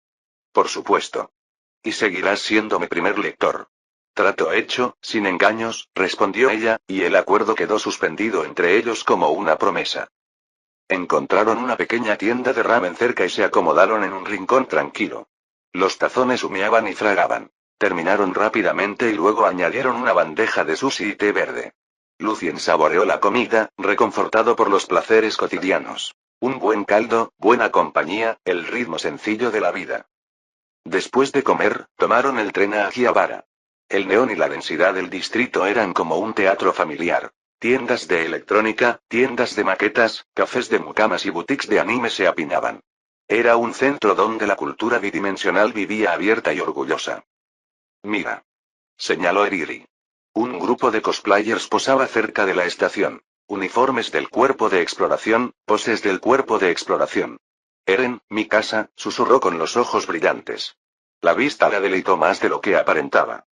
Por supuesto. Y seguirás siendo mi primer lector. Trato hecho, sin engaños, respondió ella, y el acuerdo quedó suspendido entre ellos como una promesa. Encontraron una pequeña tienda de ramen cerca y se acomodaron en un rincón tranquilo. Los tazones humeaban y fragaban. Terminaron rápidamente y luego añadieron una bandeja de sushi y té verde. Lucien saboreó la comida, reconfortado por los placeres cotidianos. Un buen caldo, buena compañía, el ritmo sencillo de la vida. Después de comer, tomaron el tren a Akihabara. El neón y la densidad del distrito eran como un teatro familiar. Tiendas de electrónica, tiendas de maquetas, cafés de mucamas y boutiques de anime se apinaban. Era un centro donde la cultura bidimensional vivía abierta y orgullosa. Mira. Señaló Eriri. Un grupo de cosplayers posaba cerca de la estación. Uniformes del cuerpo de exploración, poses del cuerpo de exploración. Eren, mi casa, susurró con los ojos brillantes. La vista la deleitó más de lo que aparentaba.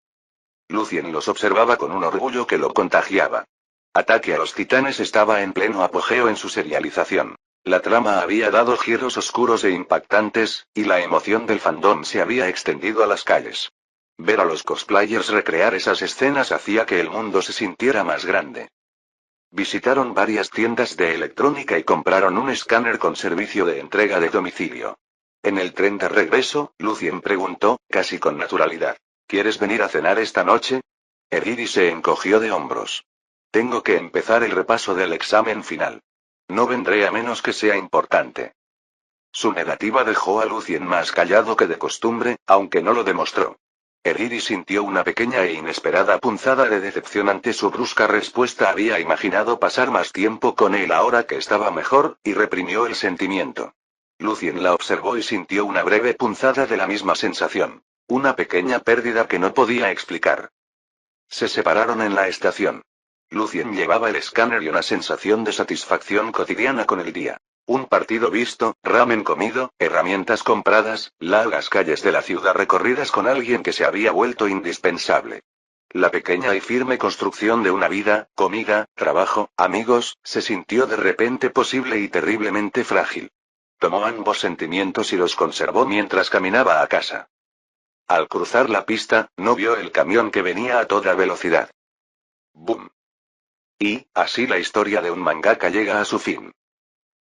Lucien los observaba con un orgullo que lo contagiaba. Ataque a los Titanes estaba en pleno apogeo en su serialización. La trama había dado giros oscuros e impactantes, y la emoción del fandom se había extendido a las calles. Ver a los cosplayers recrear esas escenas hacía que el mundo se sintiera más grande. Visitaron varias tiendas de electrónica y compraron un escáner con servicio de entrega de domicilio. En el tren de regreso, Lucien preguntó, casi con naturalidad. ¿Quieres venir a cenar esta noche? Eriri se encogió de hombros. Tengo que empezar el repaso del examen final. No vendré a menos que sea importante. Su negativa dejó a Lucien más callado que de costumbre, aunque no lo demostró. Eriri sintió una pequeña e inesperada punzada de decepción ante su brusca respuesta. Había imaginado pasar más tiempo con él ahora que estaba mejor, y reprimió el sentimiento. Lucien la observó y sintió una breve punzada de la misma sensación. Una pequeña pérdida que no podía explicar. Se separaron en la estación. Lucien llevaba el escáner y una sensación de satisfacción cotidiana con el día. Un partido visto, ramen comido, herramientas compradas, largas calles de la ciudad recorridas con alguien que se había vuelto indispensable. La pequeña y firme construcción de una vida, comida, trabajo, amigos, se sintió de repente posible y terriblemente frágil. Tomó ambos sentimientos y los conservó mientras caminaba a casa. Al cruzar la pista, no vio el camión que venía a toda velocidad. ¡Bum! Y, así la historia de un mangaka llega a su fin.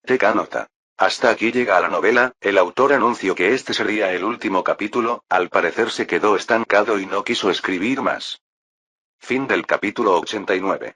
TK nota. Hasta aquí llega la novela, el autor anunció que este sería el último capítulo, al parecer se quedó estancado y no quiso escribir más. Fin del capítulo 89.